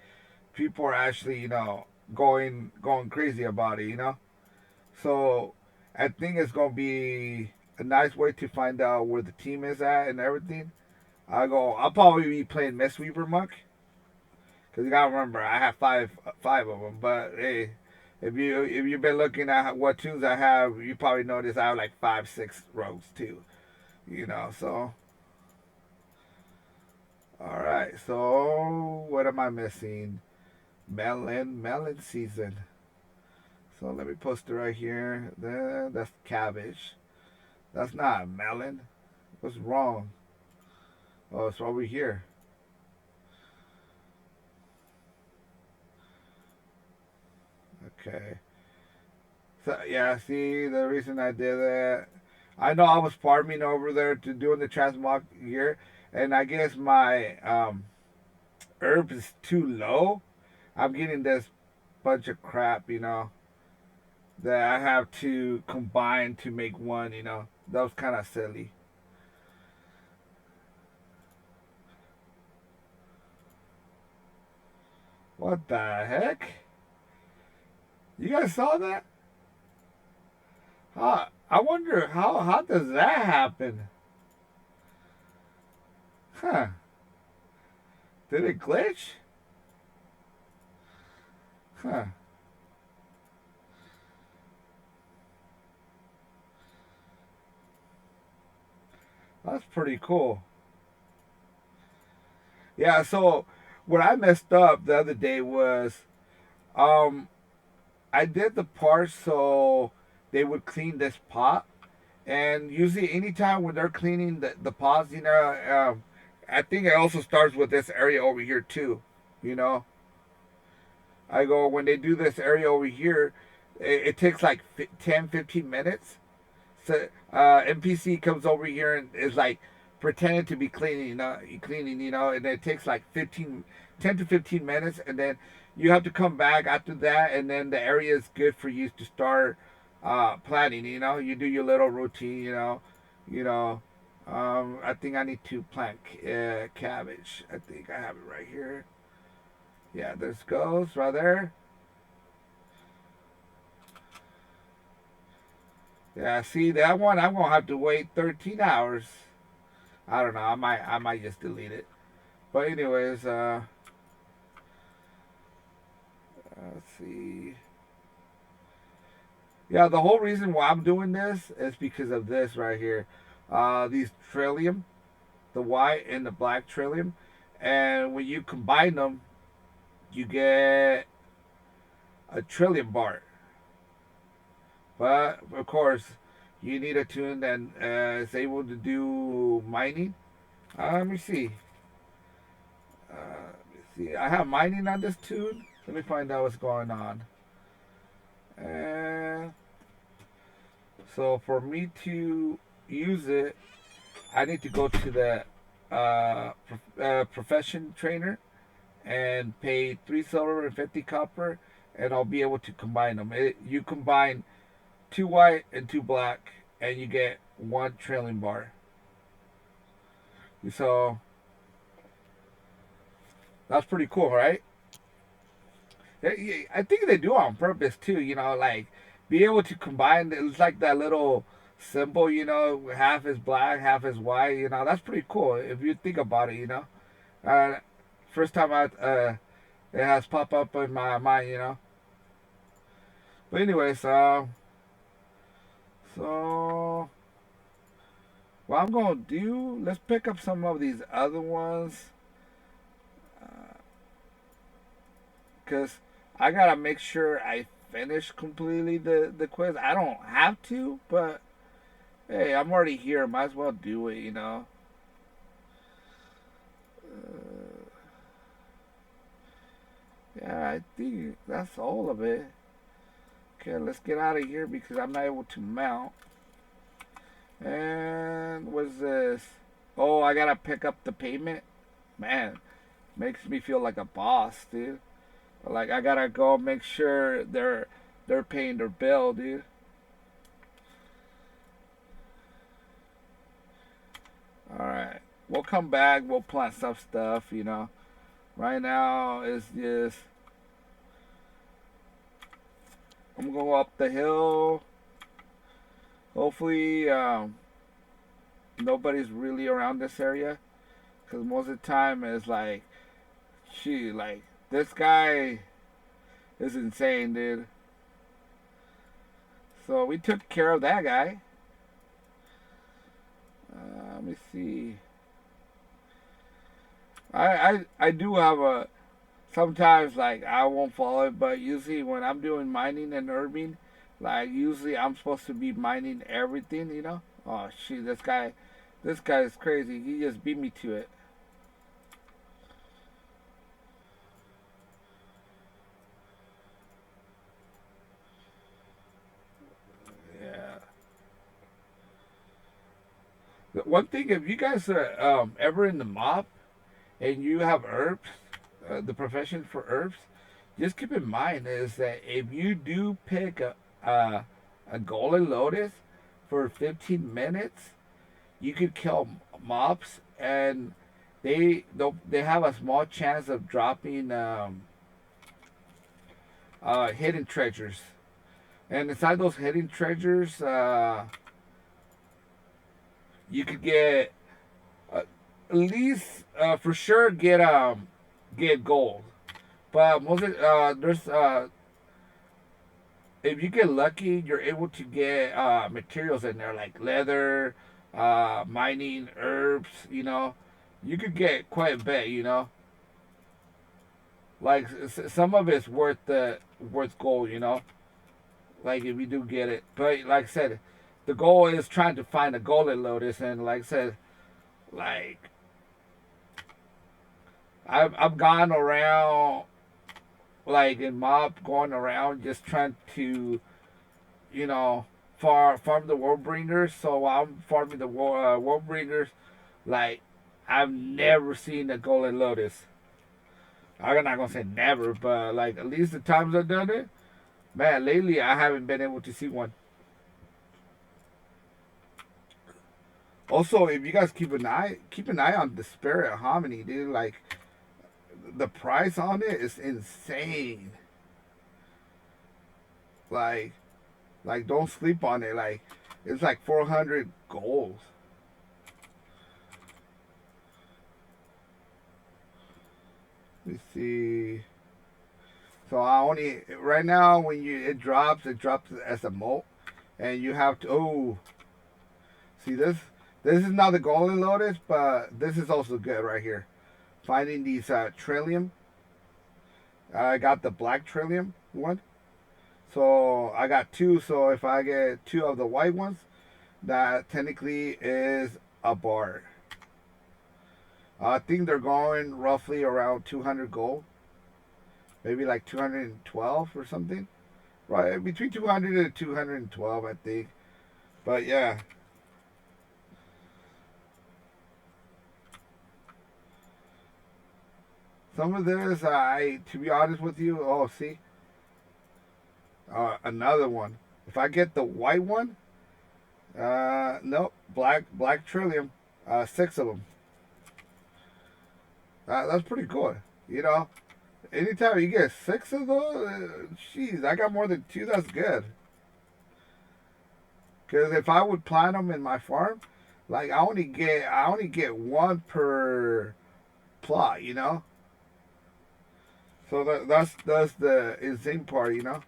S1: people are actually, you know, going crazy about it, you know. So I think it's gonna be a nice way to find out where the team is at and everything. I'll probably be playing Mistweaver Monk because you gotta remember I have five of them. But hey, if you've been looking at what tunes I have, you probably noticed I have like 5 6 rogues too. You know, so all right. So what am I missing? Melon season. So let me post it right here. That's cabbage. That's not a melon. What's wrong? Oh, it's over here. Okay. So yeah, see the reason I did that. I know I was farming over there to doing the transmog here, and I guess my herb is too low. I'm getting this bunch of crap, you know, that I have to combine to make one. You know, that was kind of silly. What the heck? You guys saw that? I wonder how does that happen? Huh? Did it glitch? Huh? That's pretty cool. Yeah. So what I messed up the other day was um I did the part so they would clean this pot, and usually anytime when they're cleaning the pots, you know, I think it also starts with this area over here too, you know. I go, when they do this area over here, it takes like 10, 15 minutes. So NPC comes over here and is like pretending to be cleaning, and it takes like 10 to 15 minutes, and then you have to come back after that, and then the area is good for you to start planting. You do your little routine. You know. I think I need to plant cabbage. I think I have it right here. Yeah, this goes right there. Yeah, see that one? I'm gonna have to wait 13 hours. I don't know. I might just delete it. But anyways, let's see. Yeah, the whole reason why I'm doing this is because of this right here. These trillium, the white and the black trillium, and when you combine them, you get a trillium bar. But of course, you need a tune that is able to do mining. Let me see. I have mining on this tune. Let me find out what's going on. And so for me to use it, I need to go to the profession trainer and pay 3 silver and 50 copper, and I'll be able to combine them. You combine 2 white and 2 black, and you get 1 trailing bar. So that's pretty cool, right? I think they do on purpose too. Like be able to combine. It's like that little symbol. Half is black, half is white. That's pretty cool if you think about it. Uh, first time it has popped up in my mind. But anyways, so what I'm gonna do? Let's pick up some of these other ones, cause I gotta make sure I finish completely the quiz. I don't have to, but hey, I'm already here. Might as well do it. Yeah, I think that's all of it. Okay, let's get out of here because I'm not able to mount. And what's this? Oh, I gotta pick up the payment. Man, makes me feel like a boss, dude. Like I gotta go make sure they're paying their bill, dude. All right, we'll come back. We'll plant some stuff. Right now it's just I'm gonna go up the hill. Hopefully, nobody's really around this area, because most of the time it's like, like this guy is insane, dude. So we took care of that guy. Let me see. I do have a sometimes like I won't follow it, but usually when I'm doing mining and herbing, like usually I'm supposed to be mining everything. Oh shit, this guy is crazy. He just beat me to it. Yeah. One thing, if you guys are ever in the mob and you have herbs, the profession for herbs, just keep in mind is that if you do pick a golden lotus for 15 minutes, you could kill mobs, and they have a small chance of dropping hidden treasures. And inside those hidden treasures, you could get at least for sure get gold. But there's if you get lucky, you're able to get materials in there like leather, mining, herbs. You could get quite a bit. Like some of it's worth gold. Like if you do get it, but like I said, the goal is trying to find a golden lotus, and like I said, like I've gone around like in mob going around just trying to, you know, farm the Warbringers. So while I'm farming the Warbringers, like I've never seen a Golden Lotus. I'm not gonna say never, but like at least the times I've done it, man, lately I haven't been able to see one. Also, if you guys keep an eye on the Spirit Hominy, dude. Like the price on it is insane. Like don't sleep on it. Like it's like 400 gold. Let me see. So I only right now when it drops as a moat, and you have to see this. This is not the Golden Lotus, but this is also good right here. Finding these Trillium. I got the black Trillium one. So I got two. So if I get two of the white ones, that technically is a bar. I think they're going roughly around 200 gold, maybe like 212 or something. Right between 200 and 212, I think. But yeah, some of this, to be honest with you, oh see, another one. If I get the white one, nope, black Trillium, six of them. That's pretty cool. You know, anytime you get six of those, jeez, I got more than two. That's good. Because if I would plant them in my farm, like I only get one per plot. You know, so that's the insane part. You know.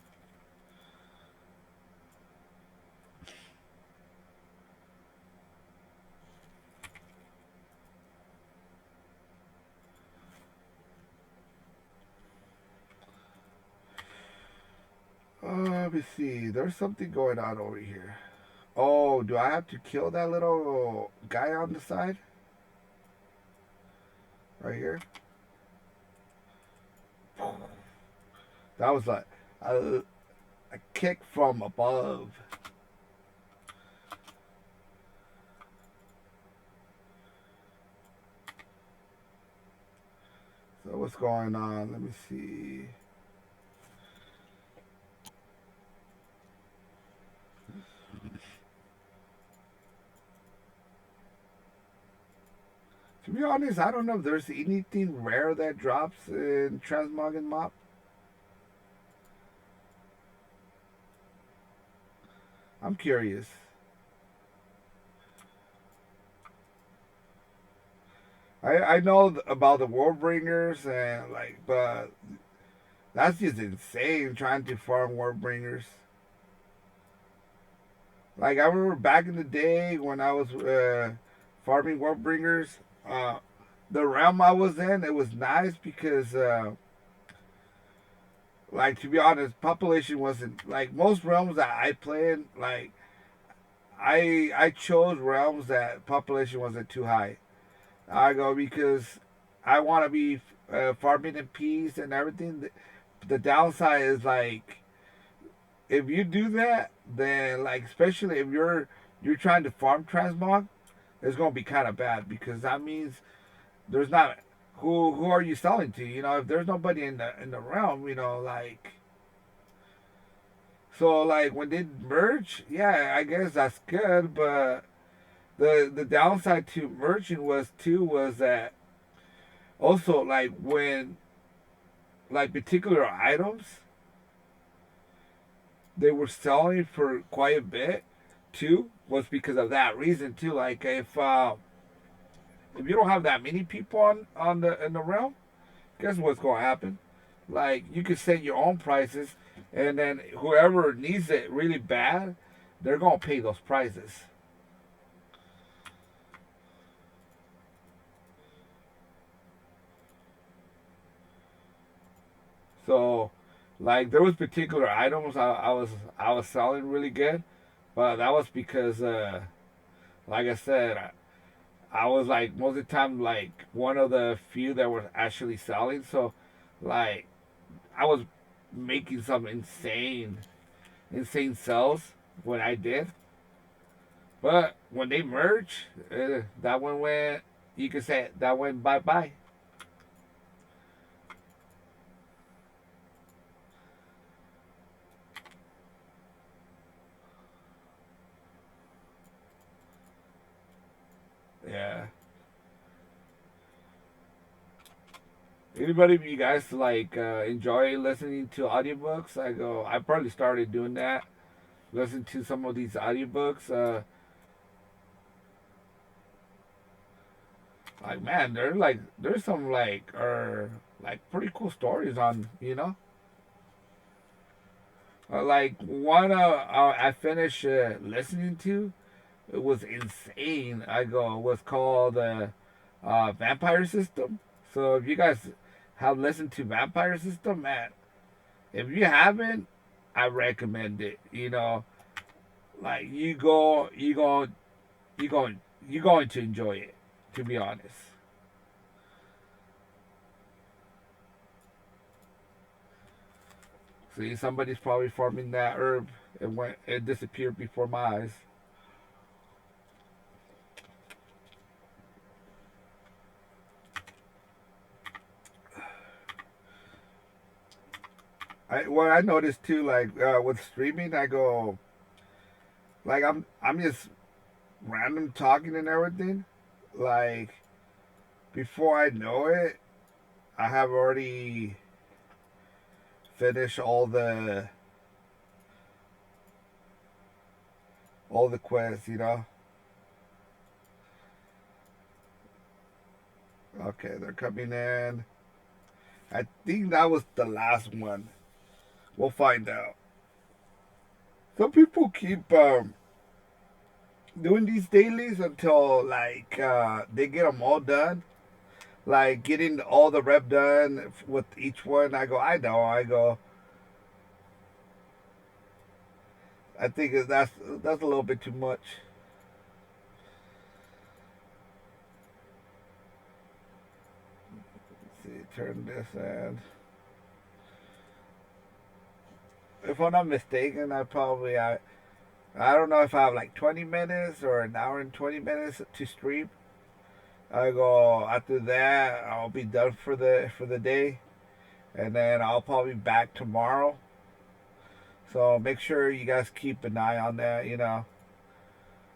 S1: Let me see. There's something going on over here. Oh, do I have to kill that little guy on the side? Right here? That was like a kick from above. So what's going on? Let me see. To be honest, I don't know if there's anything rare that drops in Transmog and Mop. I'm curious. I know about the Warbringers and like, but that's just insane trying to farm Warbringers. Like I remember back in the day when I was farming Warbringers, uh, the realm I was in, it was nice because, like to be honest, population wasn't like most realms that I play in. Like I chose realms that population wasn't too high. I go because I want to be farming in peace and everything. The downside is like if you do that, then like especially if you're trying to farm transmog, it's gonna be kind of bad because that means there's not who are you selling to? You know, if there's nobody in the realm, you know, like so like when they merge, yeah, I guess that's good, but the downside to merging was that also like when like particular items they were selling for quite a bit too was because of that reason too. Like if you don't have that many people on the in the realm, guess what's gonna happen? Like you could set your own prices, and then whoever needs it really bad, they're gonna pay those prices. So, like there was particular items I was selling really good, but that was because, like I said, I was like most of the time like one of the few that were actually selling. So, like I was making some insane sales when I did. But when they merged, that one went. You could say that went bye bye. Yeah. Anybody of you guys like enjoy listening to audiobooks? I probably started doing that. Listen to some of these audiobooks. Like man, there's some like pretty cool stories on like one I finished listening to. It was insane. It was called Vampire System. So if you guys have listened to Vampire System, man, if you haven't, I recommend it. Like you going you going to enjoy it. To be honest. See, somebody's probably farming that herb. It disappeared before my eyes. What I noticed too, like with streaming, I go like I'm just random talking and everything. Like before I know it, I have already finished all the quests. Okay, they're coming in. I think that was the last one. We'll find out. Some people keep doing these dailies until like they get them all done. Like getting all the rep done with each one. I know. I think that's a little bit too much. Let's see, turn this in. If I'm not mistaken, I don't know if I have like 20 minutes or an hour and 20 minutes to stream. I go after that. I'll be done for the day, and then I'll probably be back tomorrow. So make sure you guys keep an eye on that.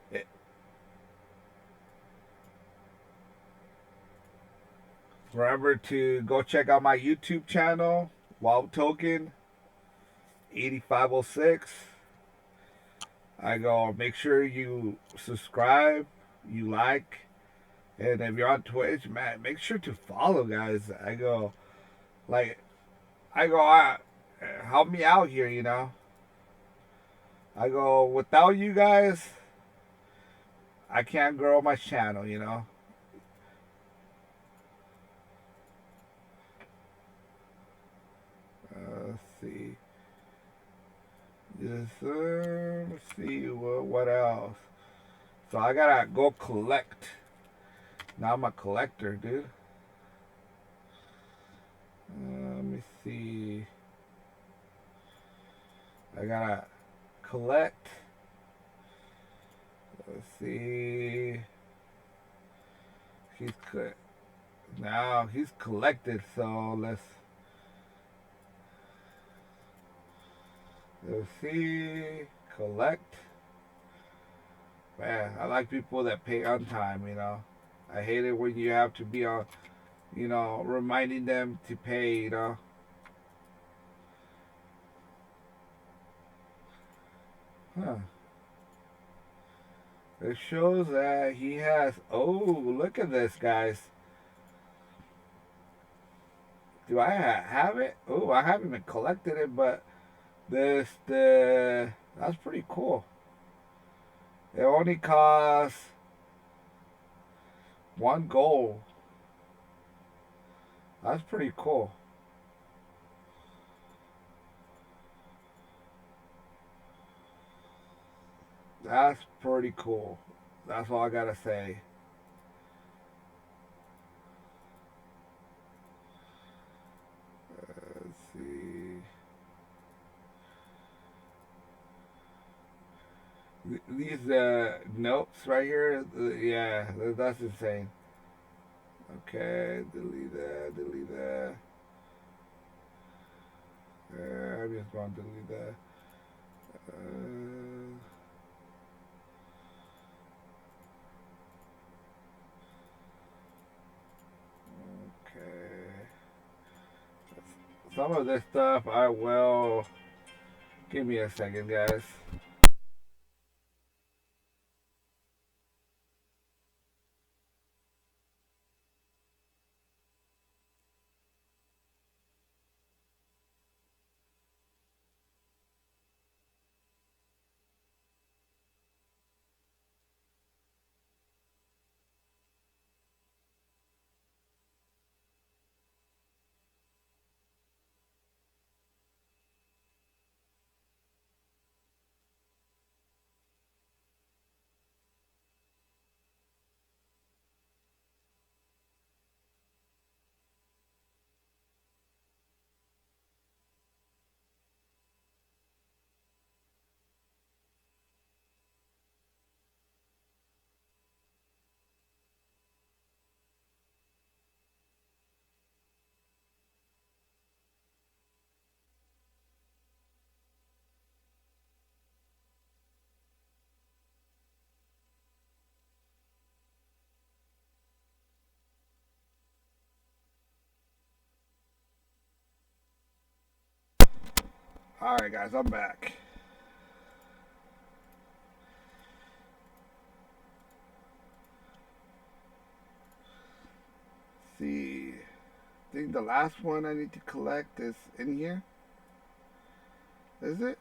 S1: It, remember to go check out my YouTube channel, Wild Token 8506. I go make sure you subscribe, you like, and if you're on Twitch, man, make sure to follow, guys. Like I go help me out here. I go without you guys, I can't grow my channel. Let's see. Let's see what else. So I gotta go collect. Now I'm a collector, dude. Let me see. I gotta collect. Let's see. He's now he's collected. So let's see. Collect. Man, I like people that pay on time. I hate it when you have to be on, reminding them to pay. Huh. It shows that he has. Oh, look at this, guys. Do I have it? Oh, I haven't even collected it, but that's pretty cool. It only costs one gold. That's pretty cool. That's pretty cool. That's all I gotta say. Let's see. these notes right here, yeah, that's insane. Okay, delete that, delete that. I'm just going to delete that. Okay. Some of this stuff I will. Give me a second, guys. All right, guys, I'm back. See, I think the last one I need to collect is in here. Is it?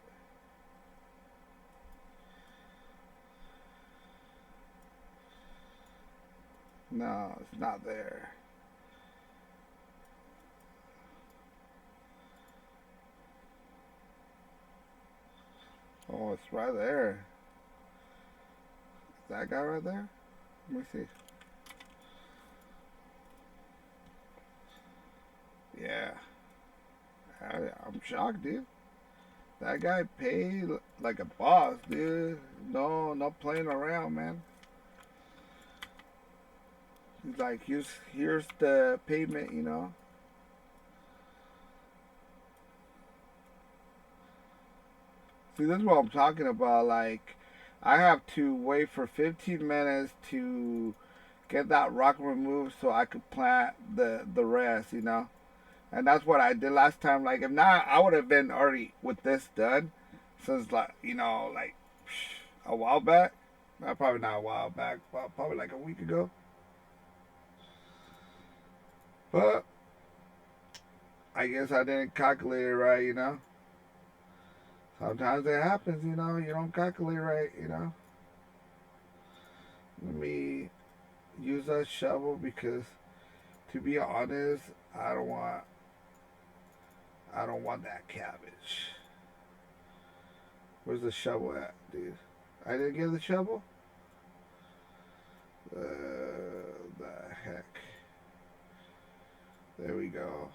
S1: No, it's not there. Oh, it's right there. Is that guy right there? Let me see. Yeah, I'm shocked, dude. That guy paid like a boss, dude. No, not playing around, man. He's like, here's the payment, you know. See, this is what I'm talking about. Like, I have to wait for 15 minutes to get that rock removed so I could plant the rest, you know. And that's what I did last time. Like, if not, I would have been already with this done since, like, like a while back. Probably not a while back, but probably like a week ago. But I guess I didn't calculate it right, you know. Sometimes it happens, you know. You don't calculate right, you know. Let me use a shovel because, to be honest, I don't want I don't want that cabbage. Where's the shovel at, dude? I didn't get the shovel. The heck. There we go.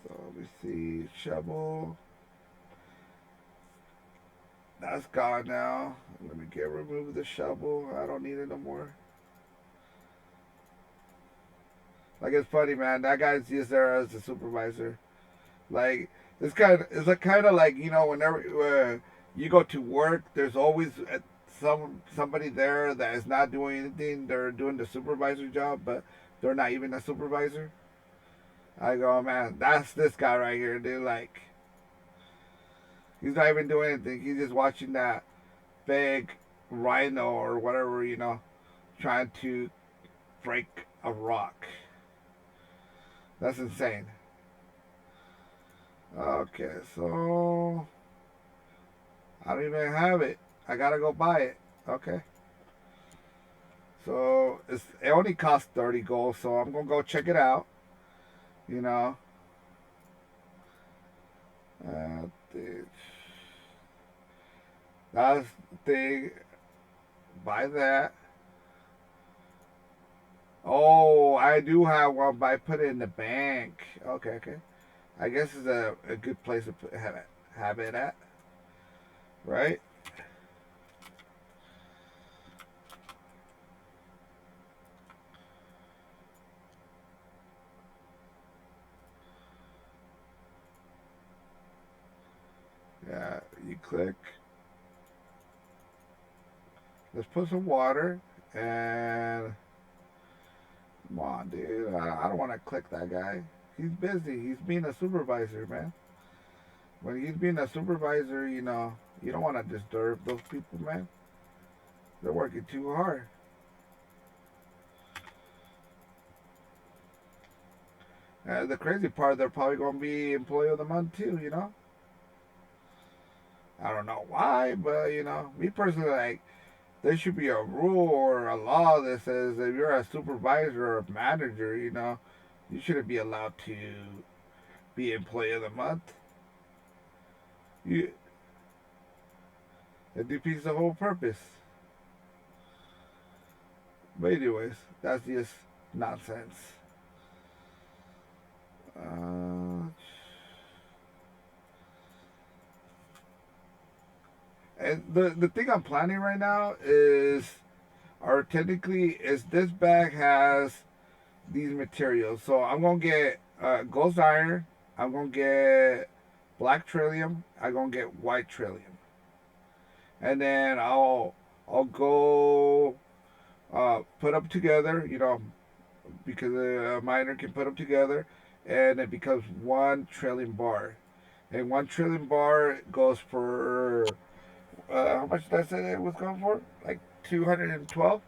S1: So let me see. Shovel. That's gone now. Let me remove the shovel. I don't need it no more. Like, it's funny, man. That guy's just there as a supervisor. Like, it's like kind of like, whenever you go to work, there's always somebody there that is not doing anything. They're doing the supervisor job, but they're not even a supervisor. I go, man, that's this guy right here, dude. Like, he's not even doing anything. He's just watching that big rhino or whatever, trying to break a rock. That's insane. Okay, so I don't even have it. I gotta go buy it. Okay. So it only costs 30 gold, so I'm gonna go check it out. You know. Uh, the, that's the thing. Buy that. Oh, I do have one, but I put it in the bank. Okay, okay. I guess it's a good place to have it at. right? Yeah, you click. Let's put some water and come on, dude. I don't want to click that guy. He's busy. He's being a supervisor, man. When he's being a supervisor, you don't want to disturb those people, man. They're working too hard. The crazy part, they're probably going to be employee of the month too. I don't know why, but me personally, like, there should be a rule or a law that says if you're a supervisor or a manager, you shouldn't be allowed to be employee of the month. You It defeats the whole purpose. But anyways, that's just nonsense. Uh, and the thing I'm planning right now is, or technically, is this bag has these materials. So I'm gonna get ghost iron. I'm gonna get black trillium. I'm gonna get white trillium, and then I'll go put them together. Because a miner can put them together, and it becomes 1 trillion bar. And 1 trillion bar goes for how much did I say it was going for? Like 212.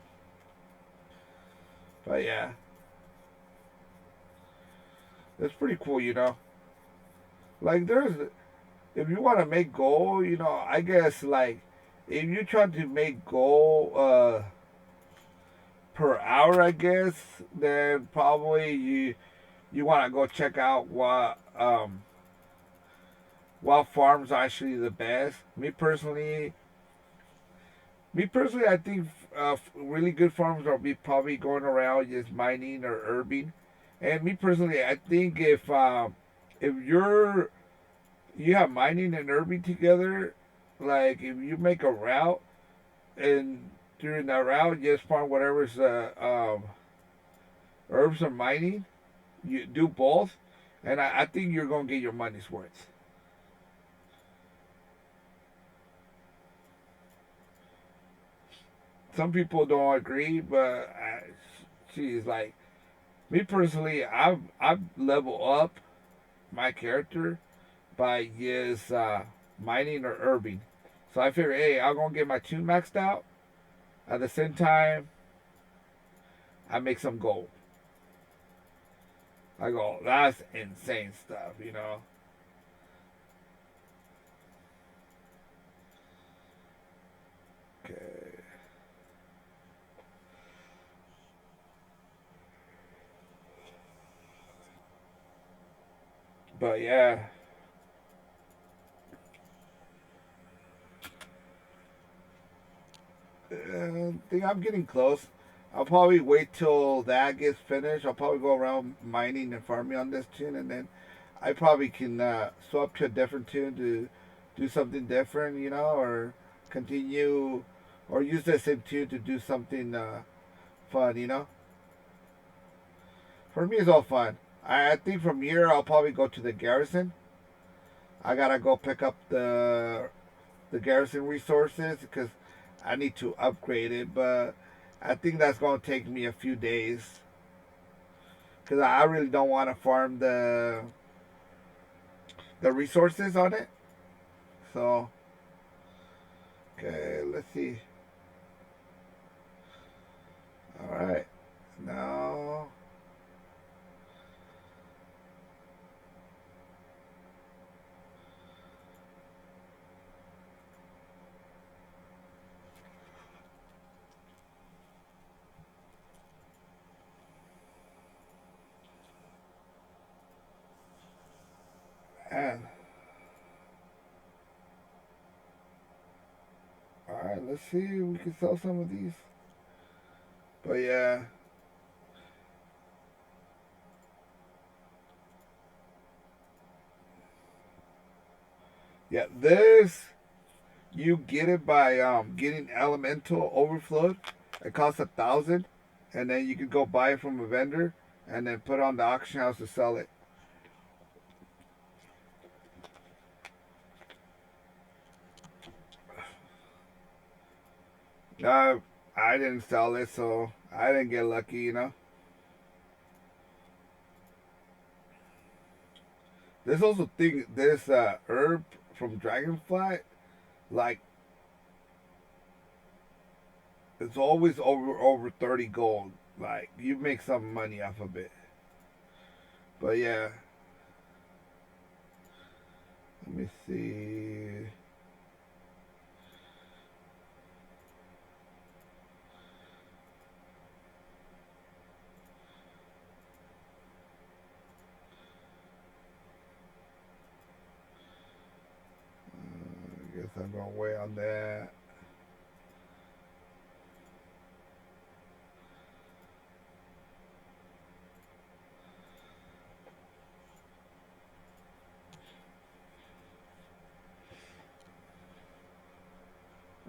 S1: But yeah, it's pretty cool. Like if you want to make gold, I guess like if you try to make gold per hour, I guess then probably you want to go check out what farms are actually the best. Me personally, I think really good farms are be probably going around just mining or herbing. And me personally, I think if you have mining and herbing together, like if you make a route and during that route just farm whatever's herbs or mining, you do both, and I think you're gonna get your money's worth. Some people don't agree, but she's like me personally. I've leveled up my character by just mining or herbing. So I figure, hey, I'm gonna get my tune maxed out. At the same time, I make some gold. I go, that's insane stuff. Okay, but yeah, I think I'm getting close. I'll probably wait till that gets finished. I'll probably go around mining and farming on this tune, and then I probably can swap to a different tune to do something different, or continue, or use the same tune to do something fun. For me, it's all fun. I think from here I'll probably go to the garrison. I gotta go pick up the garrison resources because I need to upgrade it, but I think that's gonna take me a few days because I really don't want to farm the resources on it. So okay, let's see. All right, now and all right, let's see if we can sell some of these. But yeah, yeah, You get it by getting elemental overflowed. It costs 1,000, and then you can go buy it from a vendor, and then put it on the auction house to sell it. Uh, I didn't sell it, so I didn't get lucky, you know. There's also thing. There's herb from Dragonfly. Like it's always over 30 gold. Like you make some money off of it. But yeah, let me see. I guess I'm gonna wait on that.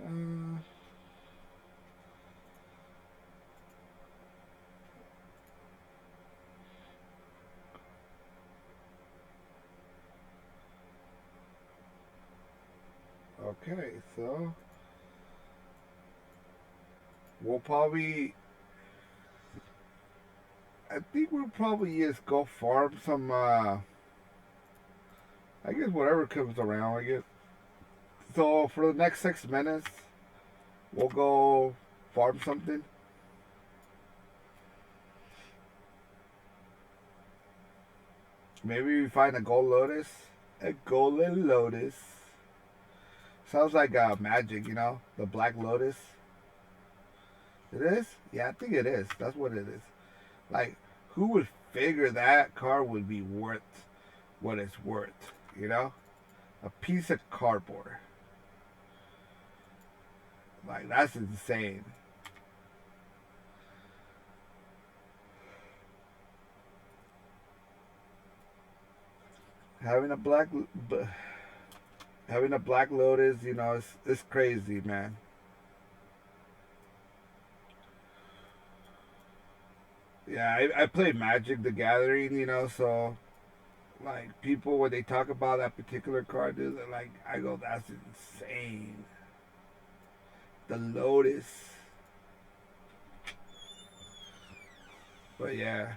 S1: Uh, okay, so we'll probably. I think we'll probably just go farm some. I guess whatever comes around. I guess. So for the next 6 minutes, we'll go farm something. Maybe we find a gold lotus. A golden lotus. Sounds like magic, you know? The black lotus. It is? Yeah, I think it is. That's what it is. Like, who would figure that car would be worth what it's worth? You know? A piece of cardboard. Like, that's insane. Having a black. Having a black lotus, you know, it's crazy, man. Yeah, I played Magic the Gathering, you know, so like people when they talk about that particular card, dude, they're like, I go, that's insane. The Lotus, but yeah,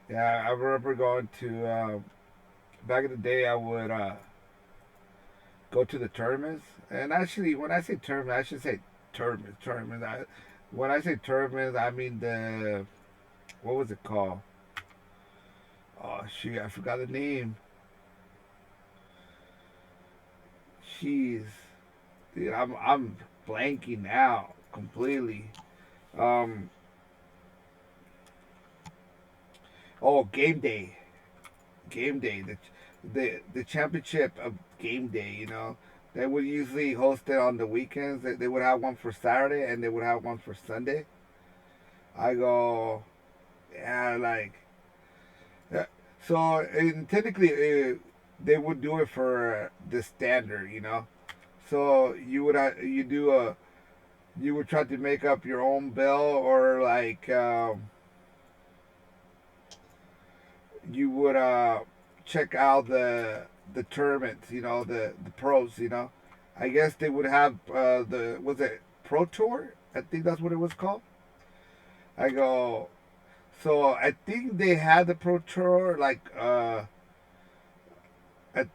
S1: yeah. I remember going to back in the day. I would go to the tournaments, and actually, when I say tournament, I should say tournaments. Tournaments. When I say tournaments, I mean the what was it called? Oh shoot, I forgot the name. Jeez, dude, I'm blanking out completely. Um, oh, game day, game day, the championship of game day. You know, they would usually host it on the weekends. They would have one for Saturday and they would have one for Sunday. I go, yeah, like, yeah. So and technically, they would do it for the standard. You know, so you do a you would try to make up your own bill or like you would check out the tournaments, you know, the pros, you know. I guess they would have the was it Pro Tour? I think that's what it was called. I go, so I think they had the Pro Tour like I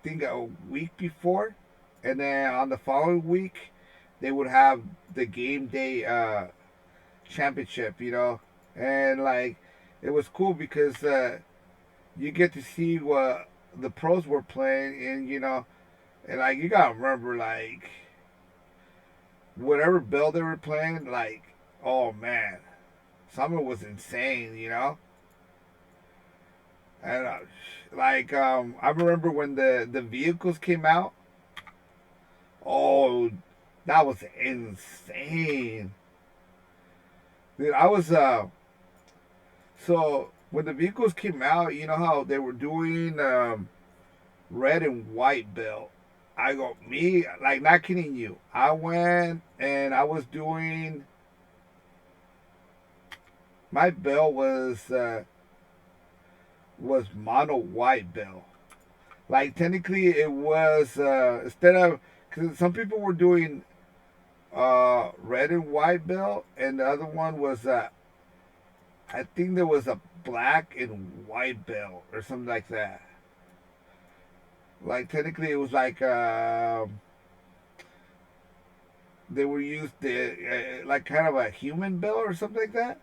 S1: think a week before, and then on the following week they would have the game day championship, you know, and like it was cool because you get to see what the pros were playing, and you know, and like you gotta remember, like whatever build they were playing, like oh man, some of it was insane, you know, and like I remember when the vehicles came out, oh that was insane. Dude, I was so when the vehicles came out, you know how they were doing red and white bill. I go, me, like, not kidding you. I went and I was doing, my bill was mono white bill. Like, technically, it was instead of, because some people were doing red and white bill, and the other one was I think there was a black and white bill or something like that. Like, technically, it was like they were used like kind of a human bill or something like that.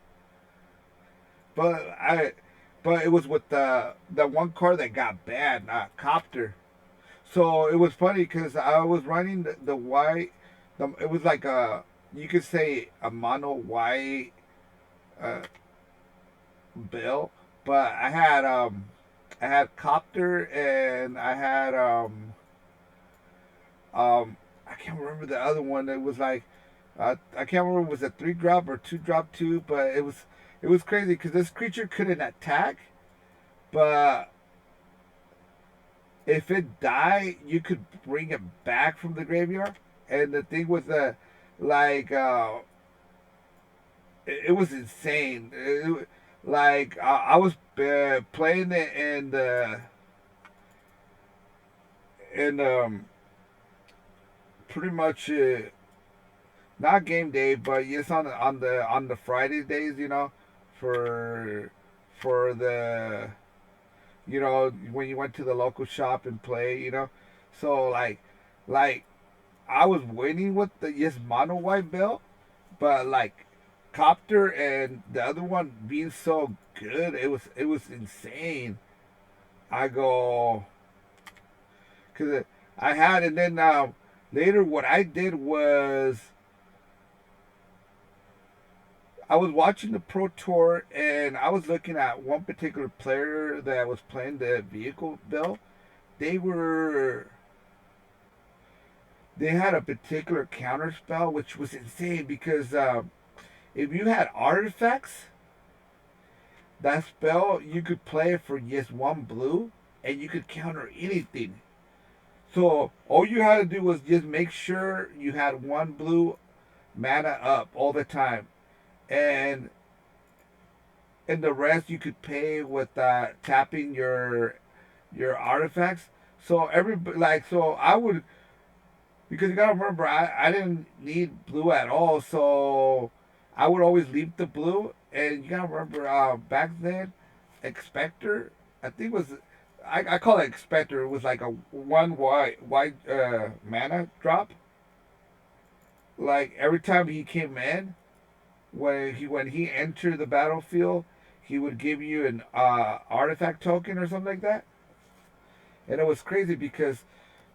S1: But but it was with the one car that got banned, copter. So it was funny because I was running the white. It was like a, you could say a mono white uh, bill, but I had copter, and I had I can't remember the other one. It was like I can't remember if it was a 3 drop or 2 drop too, but it was crazy because this creature couldn't attack, but if it died, you could bring it back from the graveyard. And the thing with the, like it was insane. Like I was playing it in pretty much not game day, but yes, on the Friday days, for the, when you went to the local shop and play. So like I was winning with the yes mono white bill, but like copter and the other one being so good, it was insane. I go, because I had, and then later what I did was I was watching the Pro Tour, and I was looking at one particular player that was playing the vehicle bill. They were they had a particular counter spell which was insane because if you had artifacts, that spell you could play it for just 1 blue, and you could counter anything. So all you had to do was just make sure you had 1 blue mana up all the time, and the rest you could pay with tapping your artifacts. So so I would, because you gotta remember, I didn't need blue at all, so I would always leave the blue. And you gotta remember, back then, Expector, I think was, I call it Expector. It was like a one white mana drop. Like every time he came in, when he entered the battlefield, he would give you an artifact token or something like that. And it was crazy because,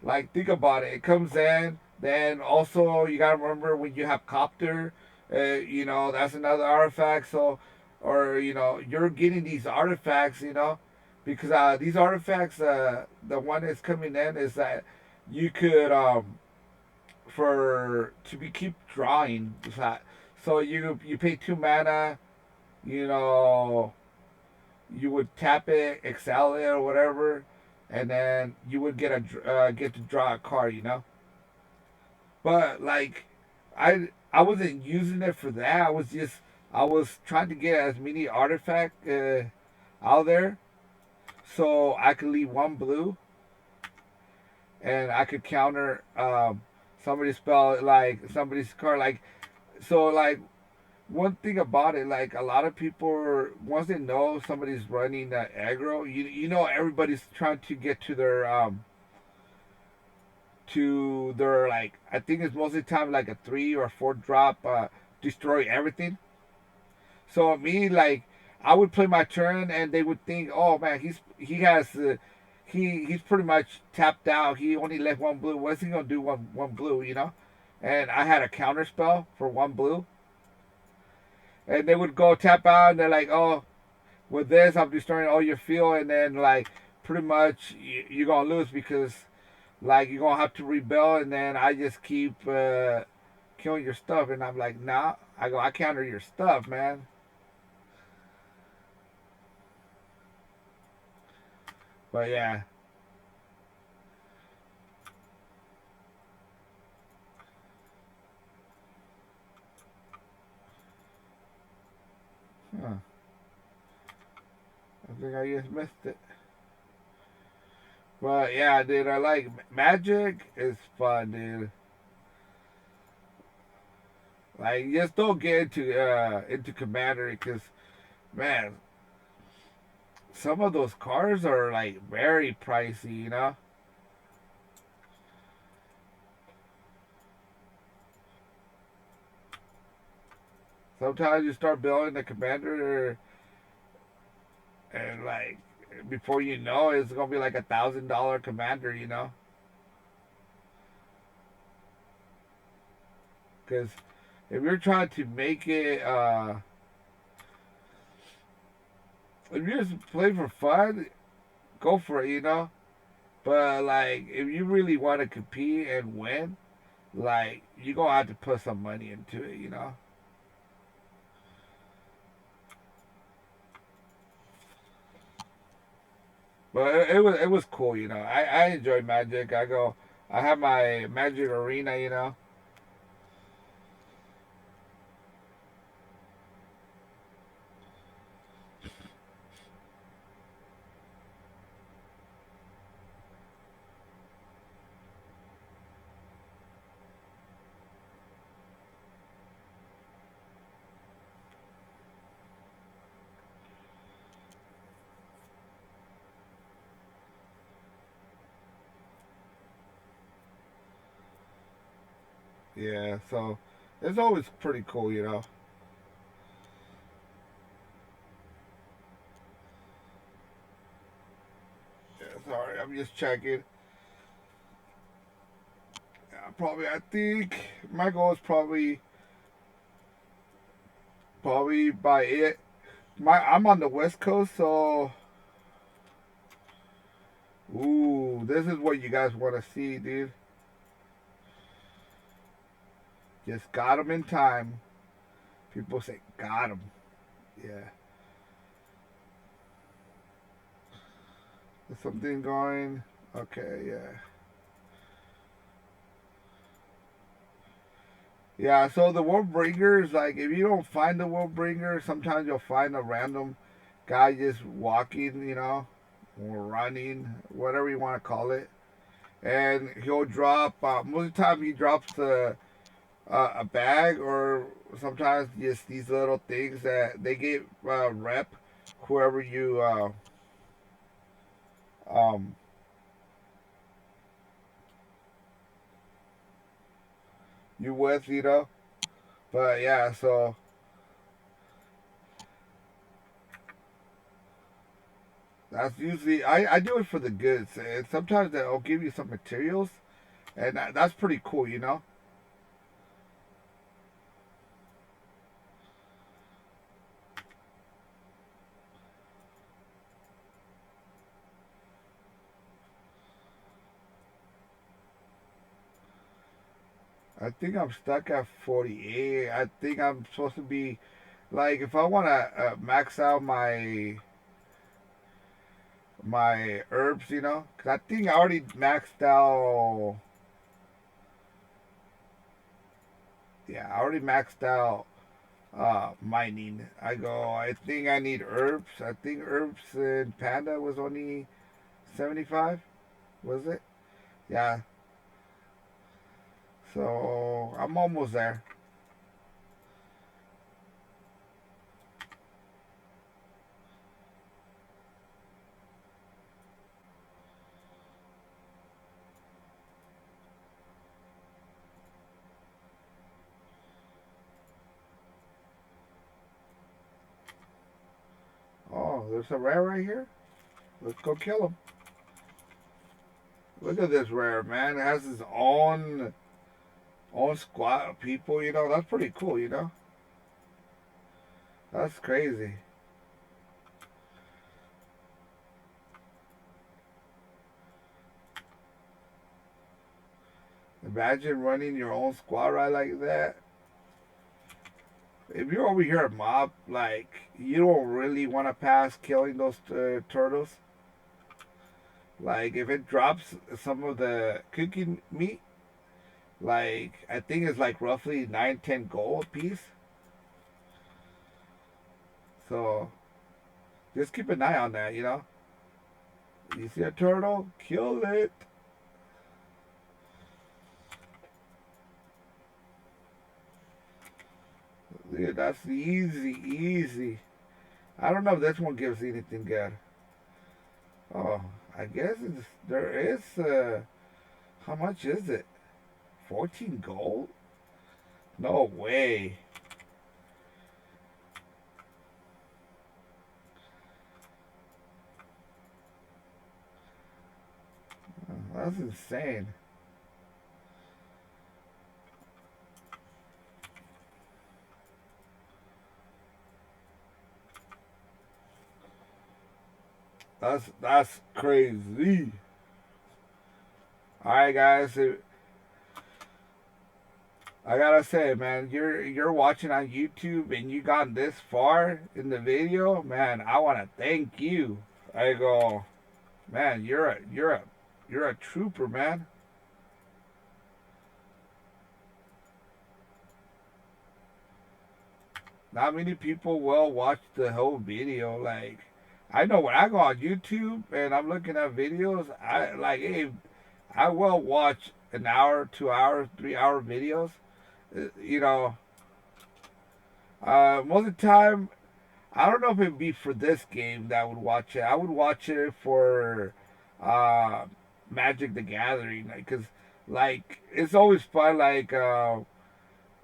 S1: like, think about it. It comes in. Then also you gotta remember when you have copter, that's another artifact. So, or you're getting these artifacts, because these artifacts, the one that's coming in is that you could for to be keep drawing. So you pay 2 mana, you know, you would tap it, excel it, or whatever, and then you would get to draw a card. But like, I wasn't using it for that. I was trying to get as many artifact out there, so I could leave 1 blue, and I could counter somebody's spell, like somebody's card, like, so like one thing about it, like a lot of people, once they know somebody's running aggro, everybody's trying to get to their, like, I think it's mostly time like a 3 or 4 drop, destroy everything. So me, like, I would play my turn, and they would think, oh man, he's pretty much tapped out. He only left 1 blue. What's he gonna do? One blue. And I had a counter spell for 1 blue, and they would go tap out, and they're like, oh, with this I'm destroying all your field, and then like pretty much you're gonna lose because like you're gonna have to rebuild, and then I just keep killing your stuff, and I'm like, nah, I go, I counter your stuff, man. But yeah, huh. I think I just missed it. But yeah, dude, I like Magic is fun, dude. Like, just don't get into Commander because man, some of those cars are like very pricey, you know. Sometimes you start building the Commander, and like before you know, it's gonna be like $1,000 Commander, you know, because if you're trying to make it, if you just play for fun, go for it, you know. But like, if you really want to compete and win, like you gonna have to put some money into it, you know. But it was cool, you know. I enjoy Magic. I have my Magic Arena, you know. Yeah, so it's always pretty cool, you know. Yeah, sorry, I'm just checking. Yeah, probably, I think my goal is probably by it. I'm on the West Coast, so ooh, this is what you guys want to see, dude. Just got him in time. People say got him. Yeah, there's something going. Okay, yeah. Yeah, so the world bringers, like if you don't find the world bringer, sometimes you'll find a random guy just walking, you know, or running, whatever you want to call it, and he'll drop. Most of the time, he drops a bag, or sometimes just these little things that they get rep whoever um you with, you know. But yeah, so that's usually I do it for the goods, and sometimes they'll give you some materials, and that's pretty cool, you know. I think I'm stuck at 48. I think I'm supposed to be like if I want to max out my herbs, you know, because I think I already maxed out. Yeah, I already maxed out mining. I go. I think I need herbs. I think herbs in Panda was only 75. Was it? Yeah. So I'm almost there. Oh, there's a rare right here. Let's go kill him. Look at this rare, man. It has his own squad of people. You know, that's pretty cool. You know, that's crazy. Imagine running your own squad right like that. if you're over here a mob, like you don't really want to pass killing those turtles. Like if it drops some of the cooking meat, like I think it's like roughly 9, 10 gold a piece. So just keep an eye on that. You see a turtle, kill it. Yeah, that's easy, easy. I don't know if this one gives anything good. Oh, I guess there is. How much is it? 14 gold? No way. That's insane. That's crazy. All right, guys. I gotta say, man, you're watching on YouTube and you got this far in the video, man. I wanna thank you. I go, man. You're a trooper, man. Not many people will watch the whole video. Like, I know when I go on YouTube and I'm looking at videos, I like, hey, I will watch an hour, 2 hours, 3 hour videos. You know, most of the time, I don't know if it'd be for this game that I would watch it. I would watch it for uh, Magic the Gathering, because like it's always fun, like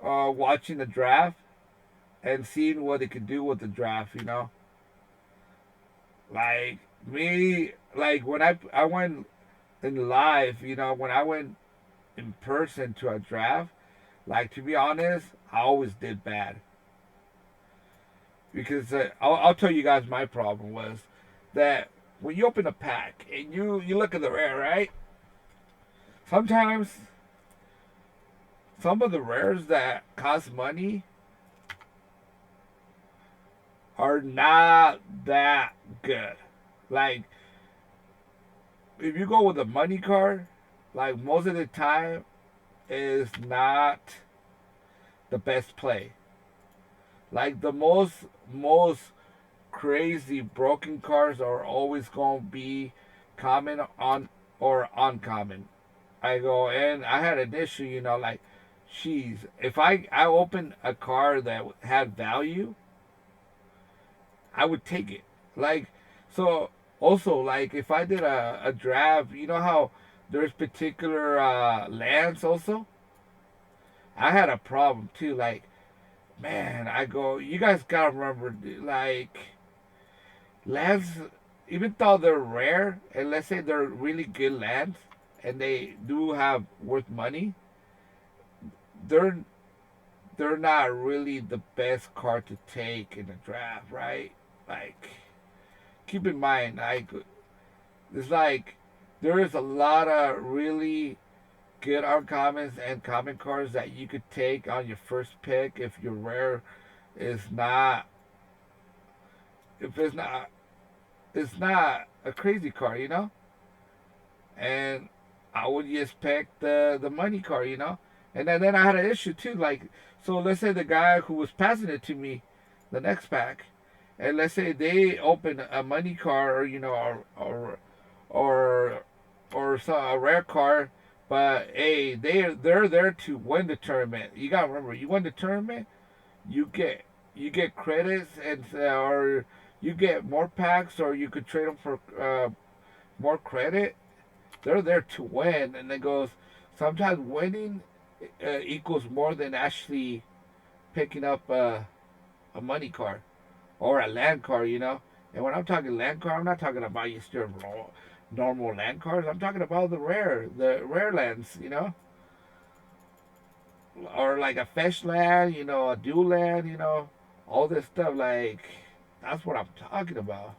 S1: watching the draft and seeing what they could do with the draft. Like me, like when I went in live, when I went in person to a draft, like to be honest, I always did bad because I'll tell you guys my problem was that when you open a pack and you look at the rare, right? Sometimes some of the rares that cost money are not that good. Like if you go with a money card, like most of the time is not the best play. Like the most crazy broken cards are always gonna be common on or uncommon. I go and I had an issue, like, jeez, if I opened a card that had value, I would take it. Like, so also like if I did a draft, you know how there's particular lands also. I had a problem too. Like, man, I go, you guys gotta remember, like lands, even though they're rare, and let's say they're really good lands, and they do have worth money, they're they're not really the best card to take in a draft, right? Like, keep in mind, like, it's like there is a lot of really good uncommons and common cards that you could take on your first pick if your rare is not, if it's not a crazy card, and I would just pick the money card, and then I had an issue too. Like, so let's say the guy who was passing it to me, the next pack, and let's say they open a money card, or or a rare card, but hey, they're there to win the tournament. You gotta remember, you win the tournament, you get you get credits, and or you get more packs, or you could trade them for more credit. They're there to win, and it goes. Sometimes winning equals more than actually picking up a money card or a land card, And when I'm talking land card, I'm not talking about just your normal land cards. I'm talking about the rare lands, or like a fetch land, a dual land, all this stuff. Like, that's what I'm talking about.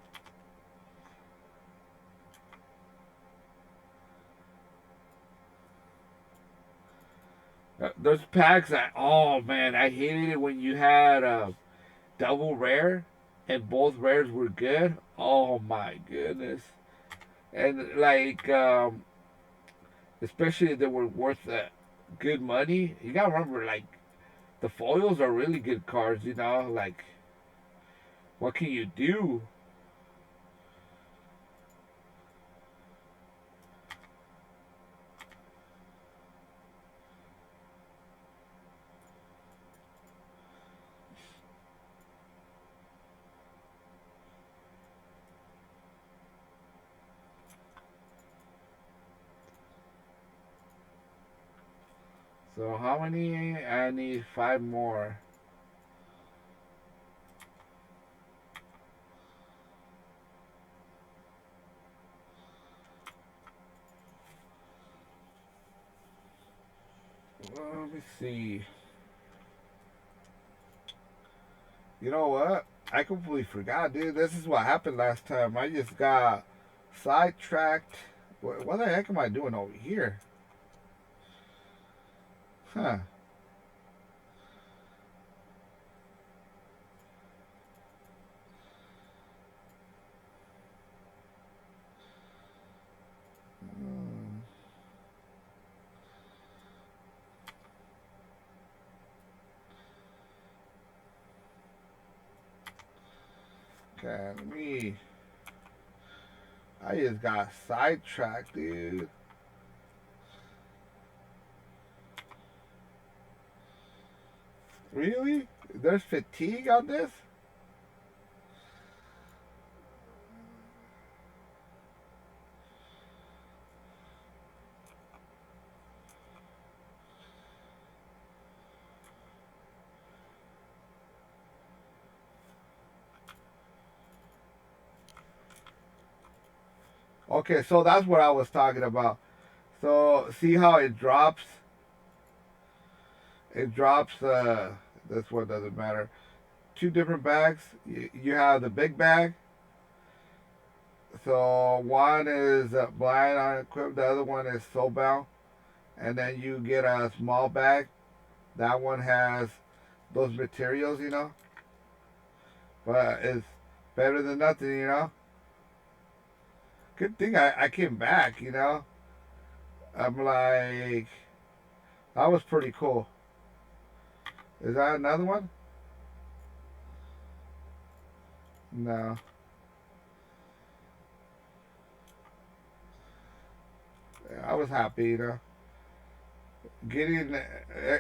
S1: Those packs that, oh man, I hated it when you had double rare and both rares were good. Oh my goodness. And like, especially if they were worth good money. You gotta remember, like, the foils are really good cards, you know? Like, what can you do? So, how many? I need five more. Well, let me see. You know what? I completely forgot, dude. This is what happened last time. I just got sidetracked. What the heck am I doing over here? Huh. Hmm. Okay, let me. I just got sidetracked, dude. Really? There's fatigue on this? Okay, so that's what I was talking about. So see how it drops? It drops. This one doesn't matter. Two different bags. You have the big bag. So one is blind unequipped. The other one is soulbound. And then you get a small bag. That one has those materials, you know. But it's better than nothing, you know. Good thing I came back, you know. I'm like, that was pretty cool. Is that another one? No. I was happy, you know. Getting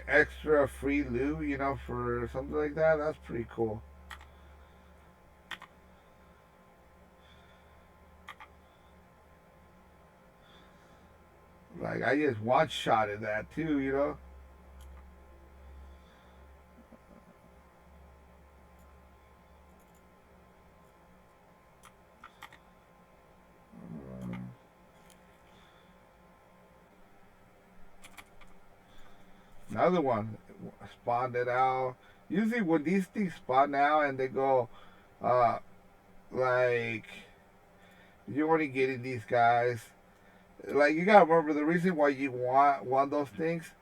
S1: extra free loot, you know, for something like that, that's pretty cool. Like, I just one shot at that too, you know. Another one spawned it out. Usually, when these things spawn out and they go, uh, like, you're only getting these guys. Like, you gotta remember the reason why you want one of those things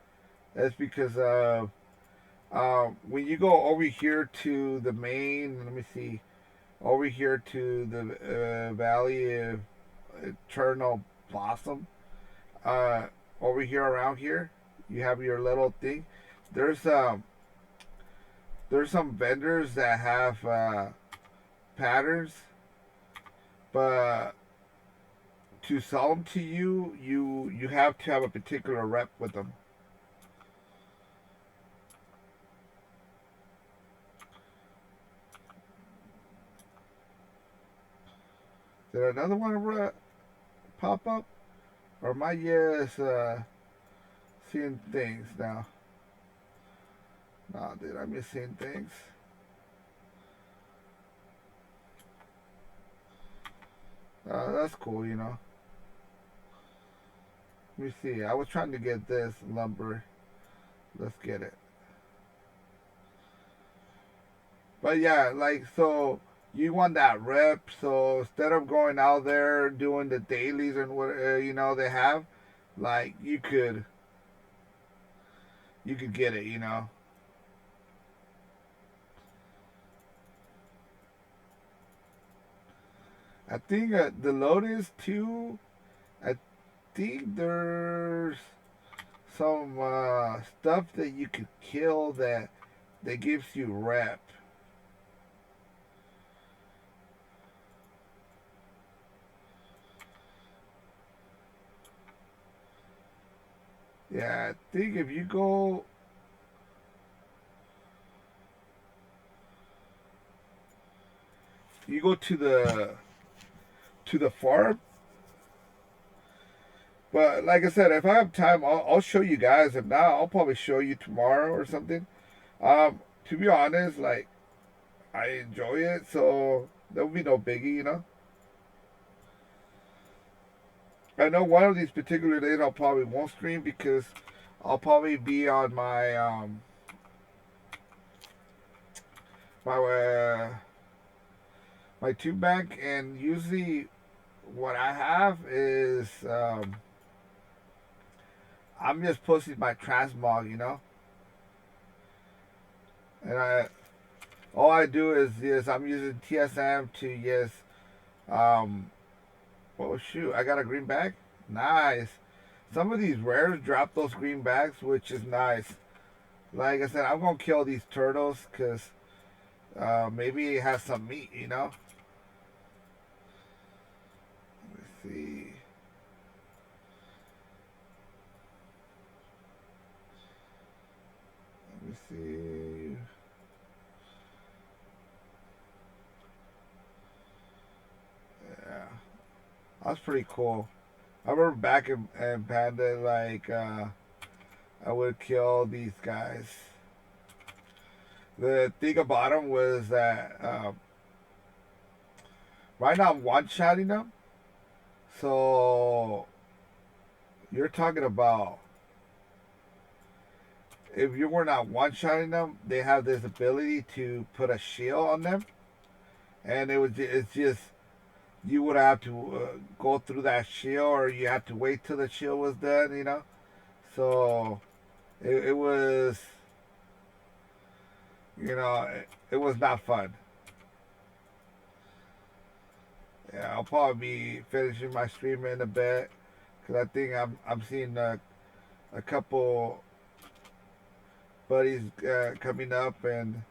S1: is because when you go over here to the main, let me see, over here to the Valley of Eternal Blossom, uh, over here around here, you have your little thing. There's there's some vendors that have patterns, but to sell them to you, you have to have a particular rep with them. Did another one pop up, or am I just seeing things now? No, dude, I'm just seeing things. That's cool, you know. Let me see. I was trying to get this lumber. Let's get it. But yeah, like, so you want that rep. So instead of going out there doing the dailies and what you know they have, like, you could get it. You know. I think the Lotus too. I think there's some stuff that you could kill that gives you rep. Yeah, I think if you go to the farm. But like I said, if I have time, I'll show you guys. If not, I'll probably show you tomorrow or something. To be honest, like I enjoy it, so there'll be no biggie, you know. I know one of these particular days I'll probably won't stream because I'll probably be on my my tube bank, and usually what I have is I'm just posting my transmog, you know, and I all I do is yes I'm using TSM to yes um oh shoot, I got a green bag. Nice. Some of these rares drop those green bags, which is nice. Like I said, I'm gonna kill these turtles because maybe it has some meat, you know. Let's see. Let me see. Yeah, that's pretty cool. I remember back in Panda, like I would kill these guys. The thing about them was that right now I'm one shotting them. So you're talking about if you were not one shotting them, they have this ability to put a shield on them, and it's just you would have to go through that shield, or you had to wait till the shield was done, you know. So it was, you know, it was not fun. Yeah, I'll probably be finishing my stream in a bit because I think I'm seeing a couple buddies coming up, and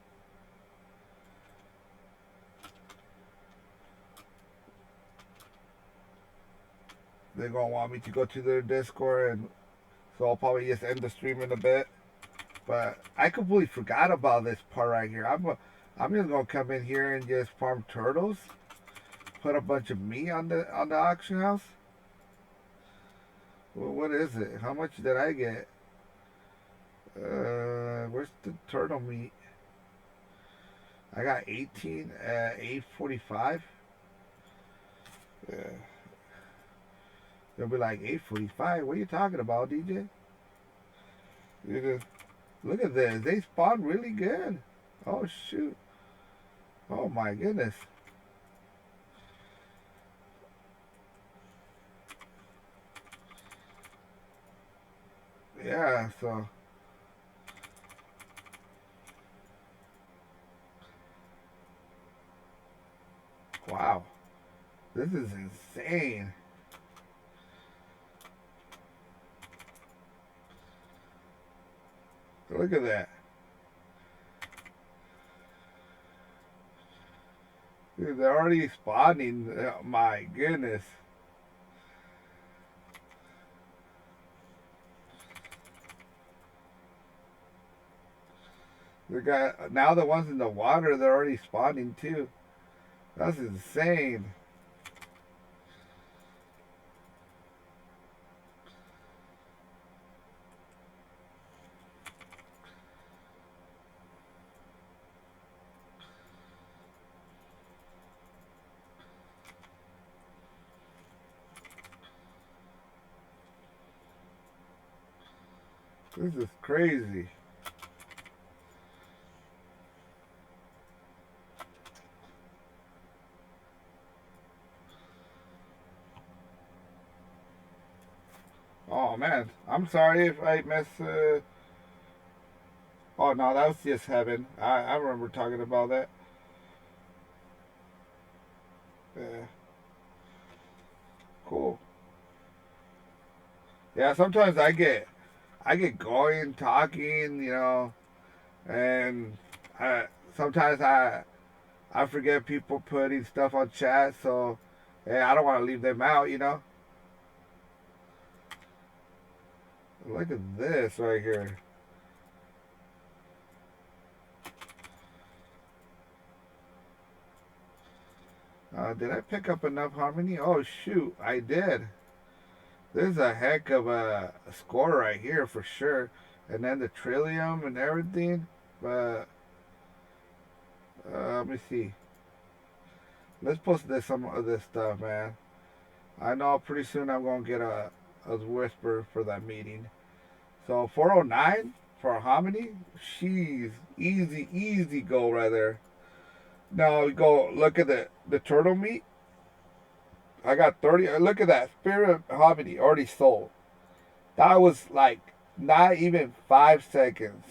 S1: they're gonna want me to go to their Discord, and so I'll probably just end the stream in a bit. But I completely forgot about this part right here. I'm just gonna come in here and just farm turtles, put a bunch of meat on the auction house. Well, what is it? How much did I get? Where's the turtle meat? I got 18 at 845. Yeah. They'll be like 845. What are you talking about, DJ? Look at this. They spawn really good. Oh shoot. Oh my goodness. Yeah, so wow. This is insane. Look at that. Dude, they're already spawning. Oh, my goodness. The guy now the ones in the water they're already spawning too. That's insane. This is crazy. Oh man, I'm sorry if I mess. Oh no, that was just heaven. I remember talking about that. Yeah, cool. Yeah, sometimes I get going talking, and I sometimes I forget people putting stuff on chat, so yeah, I don't want to leave them out. Look at this right here. Did I pick up enough harmony? Oh shoot, I did. This is a heck of a score right here for sure. And then the trillium and everything. But let me see. Let's post this some of this stuff, man. I know pretty soon I'm gonna get a whisper for that meeting. So 409 for harmony. She's easy, easy go right there. Now we go look at the turtle meat. I got 30. Look at that spirit harmony already sold. That was like not even 5 seconds.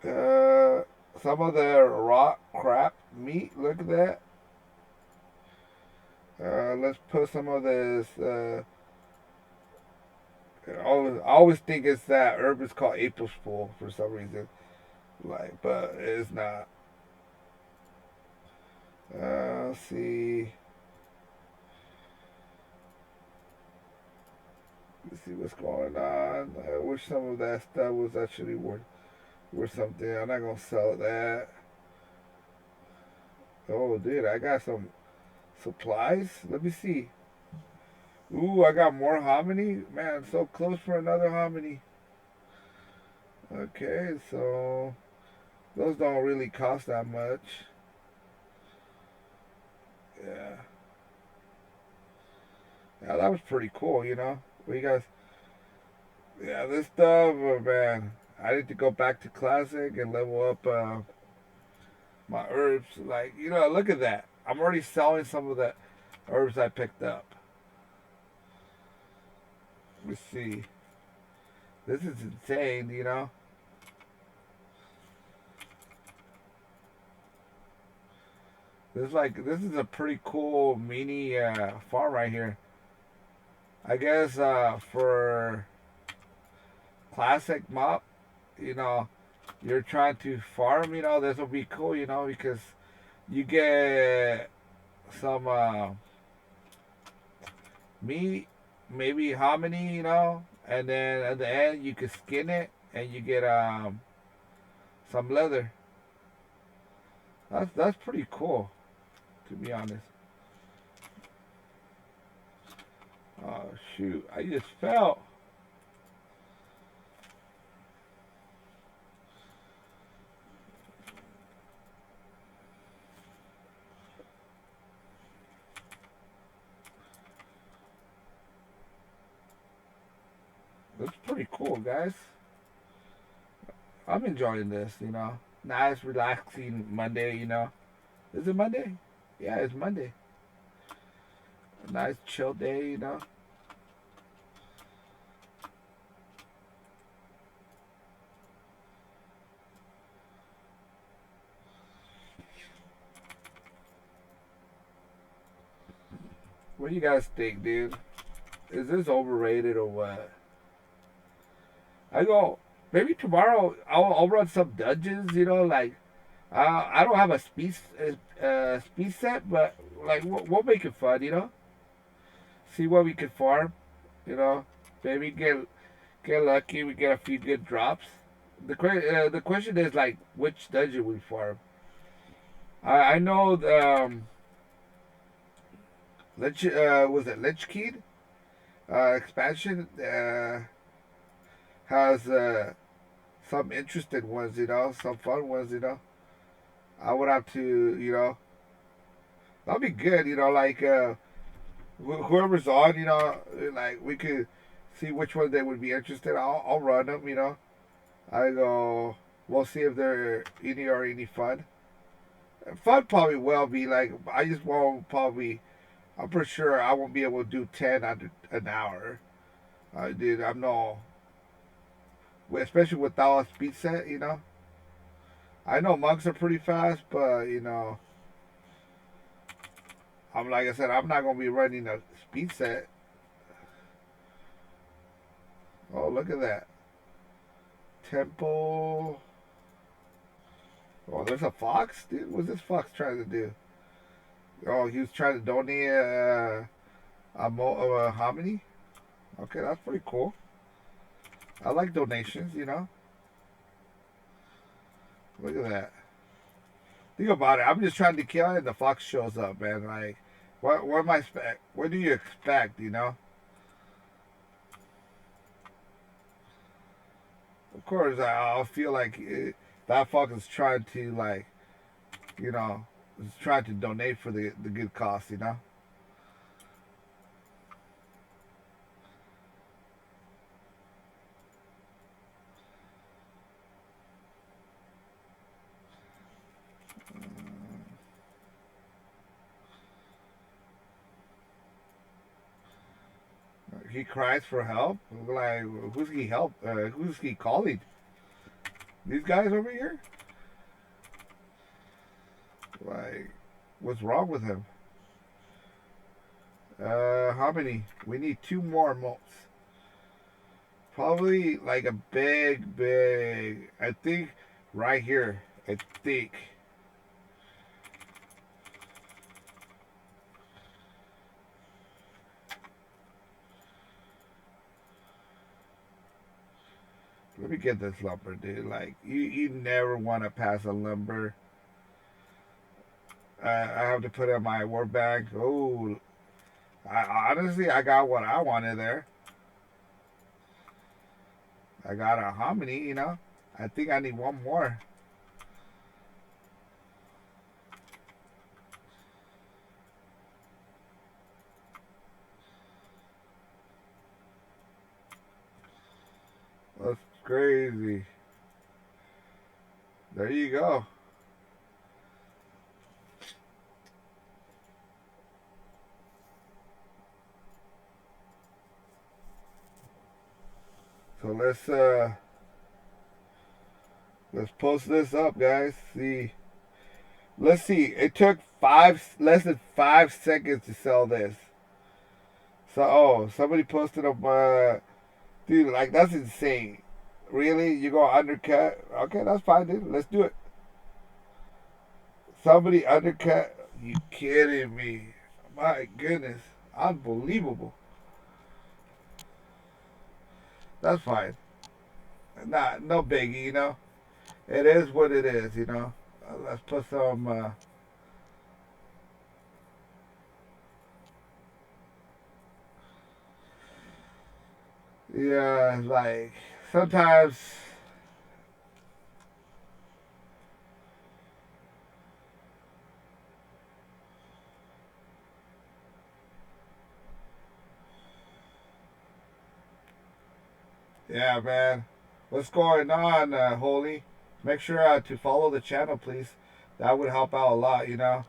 S1: Uh, some of the raw crap meat. Look at that. Let's put some of this. I always think it's that herb is called April Fool for some reason. Like, but it's not. Let's see. Let's see what's going on. I wish some of that stuff was actually worth something. I'm not gonna sell that. Oh, dude, I got some supplies. Let me see. Ooh, I got more hominy. Man, so close for another hominy. Okay, so those don't really cost that much. Yeah. Yeah, that was pretty cool. What you guys? Yeah, this stuff, man. I need to go back to classic and level up my herbs. Like, look at that. I'm already selling some of the herbs I picked up. Let me see. This is insane. This is a pretty cool mini farm right here. I guess for classic mop, you know, you're trying to farm, this will be cool, because you get some meat, maybe hominy, and then at the end you can skin it and you get some leather. That's pretty cool, to be honest. Oh shoot! I just fell. That's pretty cool, guys. I'm enjoying this. Nice, relaxing Monday. Is it Monday? Yeah, it's Monday. A nice chill day. What do you guys think, dude? Is this overrated or what? I go, maybe tomorrow I'll run some dungeons, like, I don't have a speed set, but like we'll make it fun. See what we can farm, you know. Maybe get lucky, we get a few good drops. The question is like which dungeon we farm. I know the was it Lich Key expansion has some interesting ones, some fun ones. I would have to. That'll be good, like whoever's on, like we could see which one they would be interested. I'll run them. I go. We'll see if they're any fun. Fun probably will be like I just won't probably. I'm pretty sure I won't be able to do 10 under an hour. Dude, I'm especially without a speed set. I know monks are pretty fast, but I'm like I said, I'm not gonna be running a speed set. Oh, look at that temple. Oh, there's a fox, dude. What's this fox trying to do? Oh, he was trying to donate a hominy. Okay, that's pretty cool. I like donations. Look at that. Think about it. I'm just trying to kill it, and the fox shows up, man. Like, what am I expect? What do you expect? Of course, I'll feel like that fox is trying to you know, is trying to donate for the good cause. He cries for help. Like, who's he help? Who's he calling? These guys over here? Like, what's wrong with him? How many? We need two more moats. Probably like a big. I think right here. I think. Let me get this lumber, dude. Like, you never want to pass a lumber. I have to put in my work bag. Oh, honestly, I got what I wanted there. I got a hominy. I think I need one more. That's crazy. There you go. So let's post this up, guys. See, let's see. It took less than 5 seconds to sell this. So somebody posted up. Dude, like that's insane. Really, you go undercut? Okay, that's fine, dude. Let's do it. Somebody undercut? You kidding me? My goodness, unbelievable. That's fine. Not no biggie. It is what it is. Let's put some. Yeah, like sometimes. Yeah, man. What's going on, Holy? Make sure to follow the channel, please. That would help out a lot. Yeah.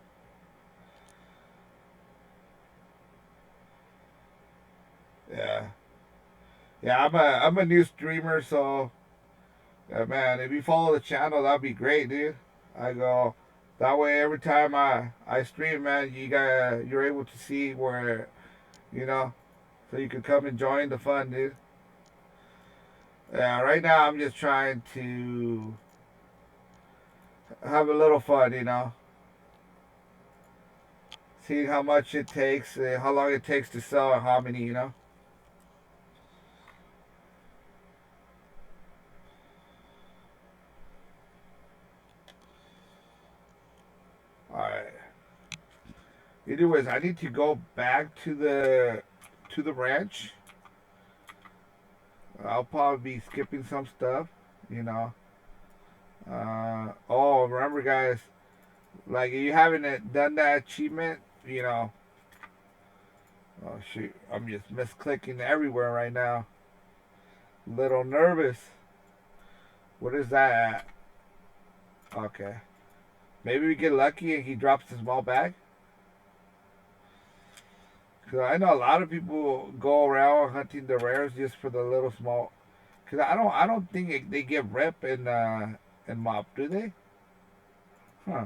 S1: Yeah, I'm a new streamer, so yeah, man. If you follow the channel, that'd be great, dude. I go that way every time I stream, man. You're able to see where you know, so you can come and join the fun, dude. Yeah, right now I'm just trying to have a little fun. See how much it takes, how long it takes to sell a hominy. All right. Anyways, I need to go back to the ranch. I'll probably be skipping some stuff, you know. Remember, guys, like if you haven't done that achievement, you know. Oh shoot, I'm just misclicking everywhere right now. Little nervous. What is that at? Okay. Maybe we get lucky and he drops the small bag. Cause I know a lot of people go around hunting the rares just for the little small. Cause I don't think they give rep in mop, do they? Huh.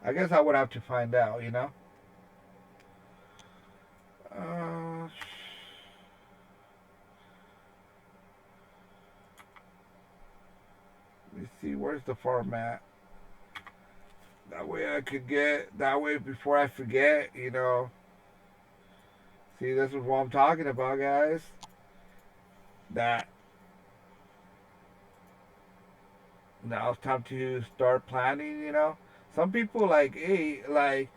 S1: I guess I would have to find out. Uh, let me see. Where's the format? That way I could get. That way before I forget. See, this is what I'm talking about, guys. That now it's time to start planning. Some people like, hey, like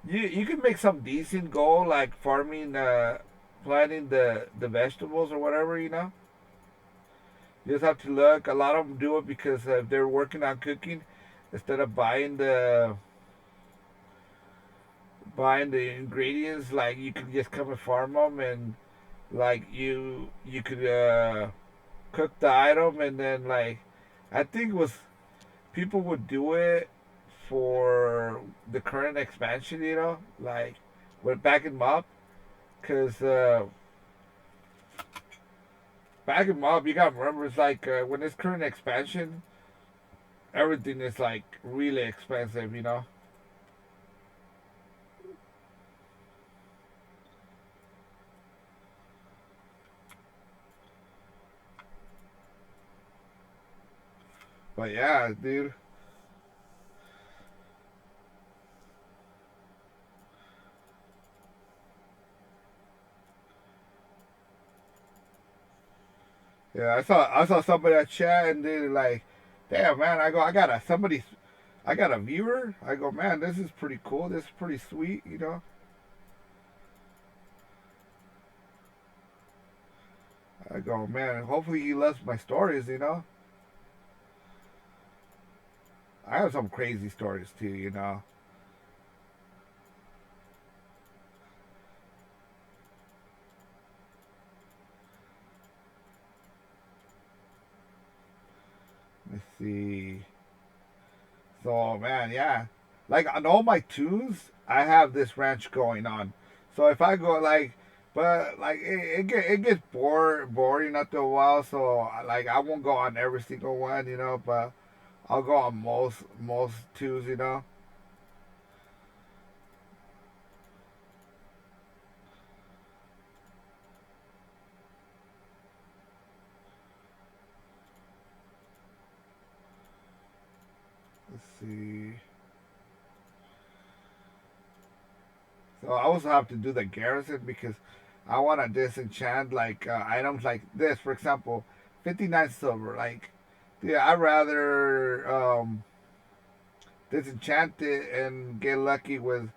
S1: you can make some decent goal like farming, planting the vegetables or whatever. You just have to look. A lot of them do it because they're working on cooking instead of buying the ingredients. Like you can just come and farm them, and like you could cook the item, and then like I think it was people would do it for the current expansion. Like with back in Mob, because back in Mob you got to remember it's like when this current expansion, everything is like really expensive. But yeah, dude. Yeah, I saw somebody at chat and they like, damn man. I got a viewer. I go, man, this is pretty cool. This is pretty sweet. I go, man. Hopefully he loves my stories. I have some crazy stories too. Let's see. So man, yeah. Like on all my tunes, I have this ranch going on. So if I go like, but like it gets boring after a while. So like I won't go on every single one. But I'll go on most tunes. Let's see. So I also have to do the garrison because I want to disenchant like items like this, for example, 59 silver. Like, yeah, I'd rather disenchant it and get lucky with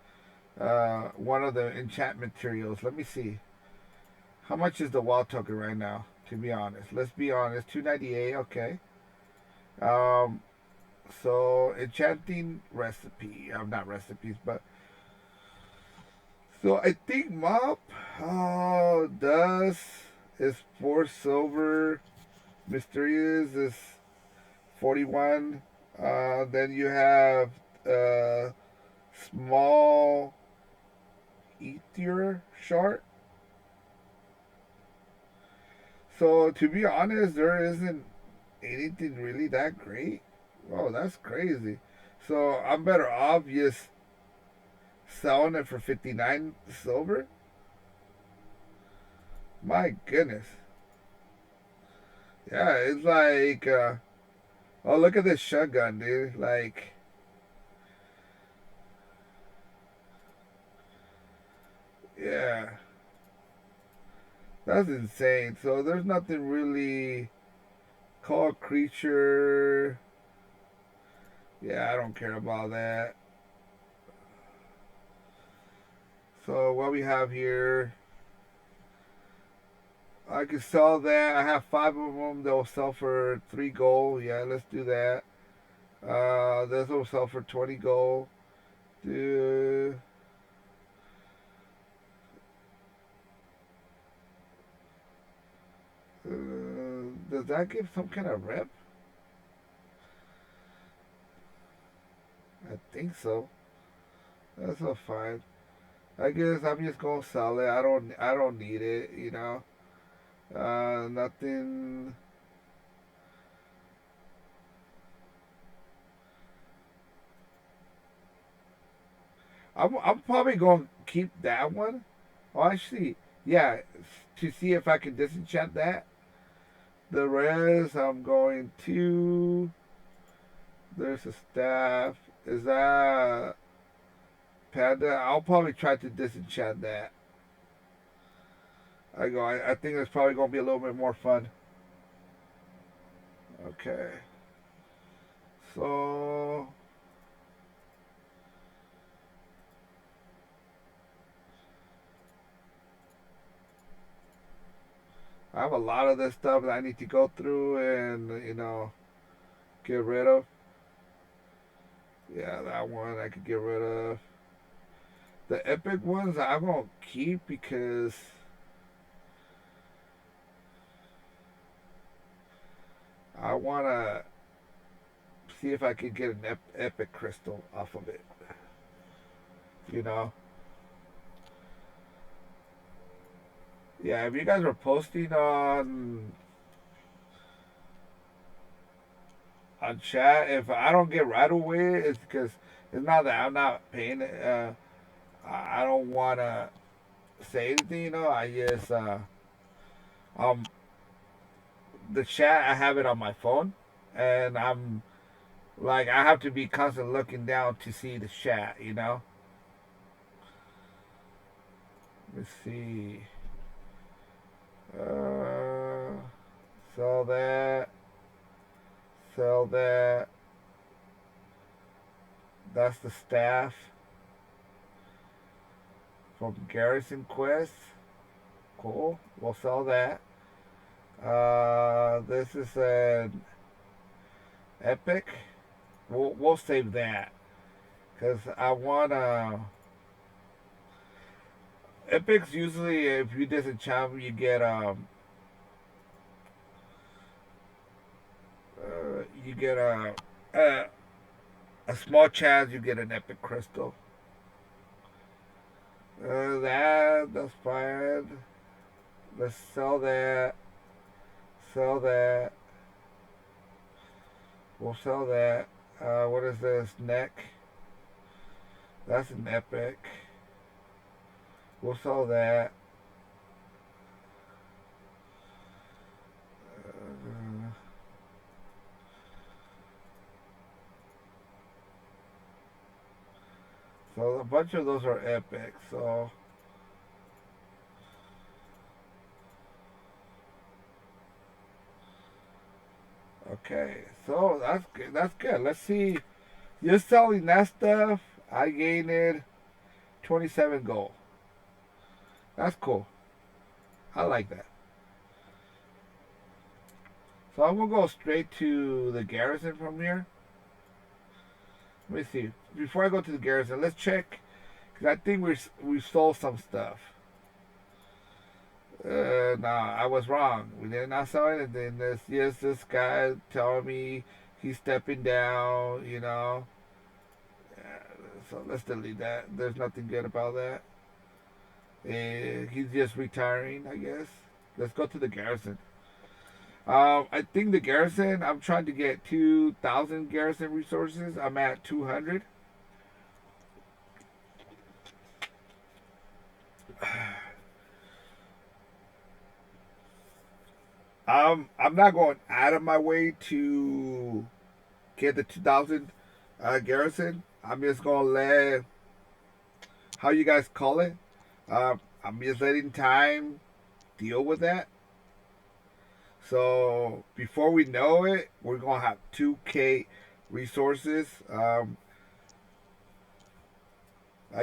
S1: one of the enchant materials. Let me see. How much is the wall token right now? To be honest, let's be honest. 298. Okay. Um. So enchanting recipe. I'm not recipes, but so I think mop does is 4 silver. Mysterious is 41. Then you have uh, small ether shard. So to be honest, there isn't anything really that great. Oh, that's crazy. So I'm better off just selling it for 59 silver. My goodness. Yeah, it's like oh, look at this shotgun, dude. Like, yeah, that's insane. So there's nothing really called creature. Yeah, I don't care about that. So what we have here, I can sell that. I have 5 of them. They'll sell for 3 gold. Yeah, let's do that. This will sell for 20 gold. Dude, does that give some kind of rep? I think so. That's all fine. I guess I'm just gonna sell it. I don't need it. Nothing. I'm probably going to keep that one. Oh, actually, yeah, to see if I can disenchant that. The rest, I'm going to. There's a staff. Is that panda? I'll probably try to disenchant that. I think it's probably going to be a little bit more fun. Okay. So. I have a lot of this stuff that I need to go through and, get rid of. Yeah, that one I could get rid of. The epic ones I'm going to keep because I want to see if I can get an epic crystal off of it. You know? Yeah, if you guys are posting on chat, if I don't get right away, it's because it's not that I'm not paying it. I don't want to say anything, I just, um, the chat, I have it on my phone, and I'm like, I have to be constantly looking down to see the chat. Let's see. Uh, sell that. Sell that. That's the staff from Garrison Quest. Cool. We'll sell that. This is an epic. We'll save that because I want epics. Usually, if you disenchant, you get you get a a small chance you get an epic crystal. That's fine. Let's sell that. Sell that. We'll sell that. What is this? Neck. That's an epic. We'll sell that. Uh, so a bunch of those are epic. So okay. So that's good. That's good. Let's see. You're selling that stuff. I gained 27 gold. That's cool. I like that. So I'm gonna go straight to the garrison from here. Let me see. Before I go to the garrison, let's check because I think we stole some stuff. Nah, I was wrong. We did not sell anything. This guy telling me he's stepping down. So let's delete that. There's nothing good about that. He's just retiring, I guess. Let's go to the garrison. I think the garrison. I'm trying to get 2,000 garrison resources. I'm at 200. I'm not going out of my way to get the 2,000 garrison. I'm just gonna let how you guys call it. I'm just letting time deal with that. So before we know it, we're gonna have 2K resources. I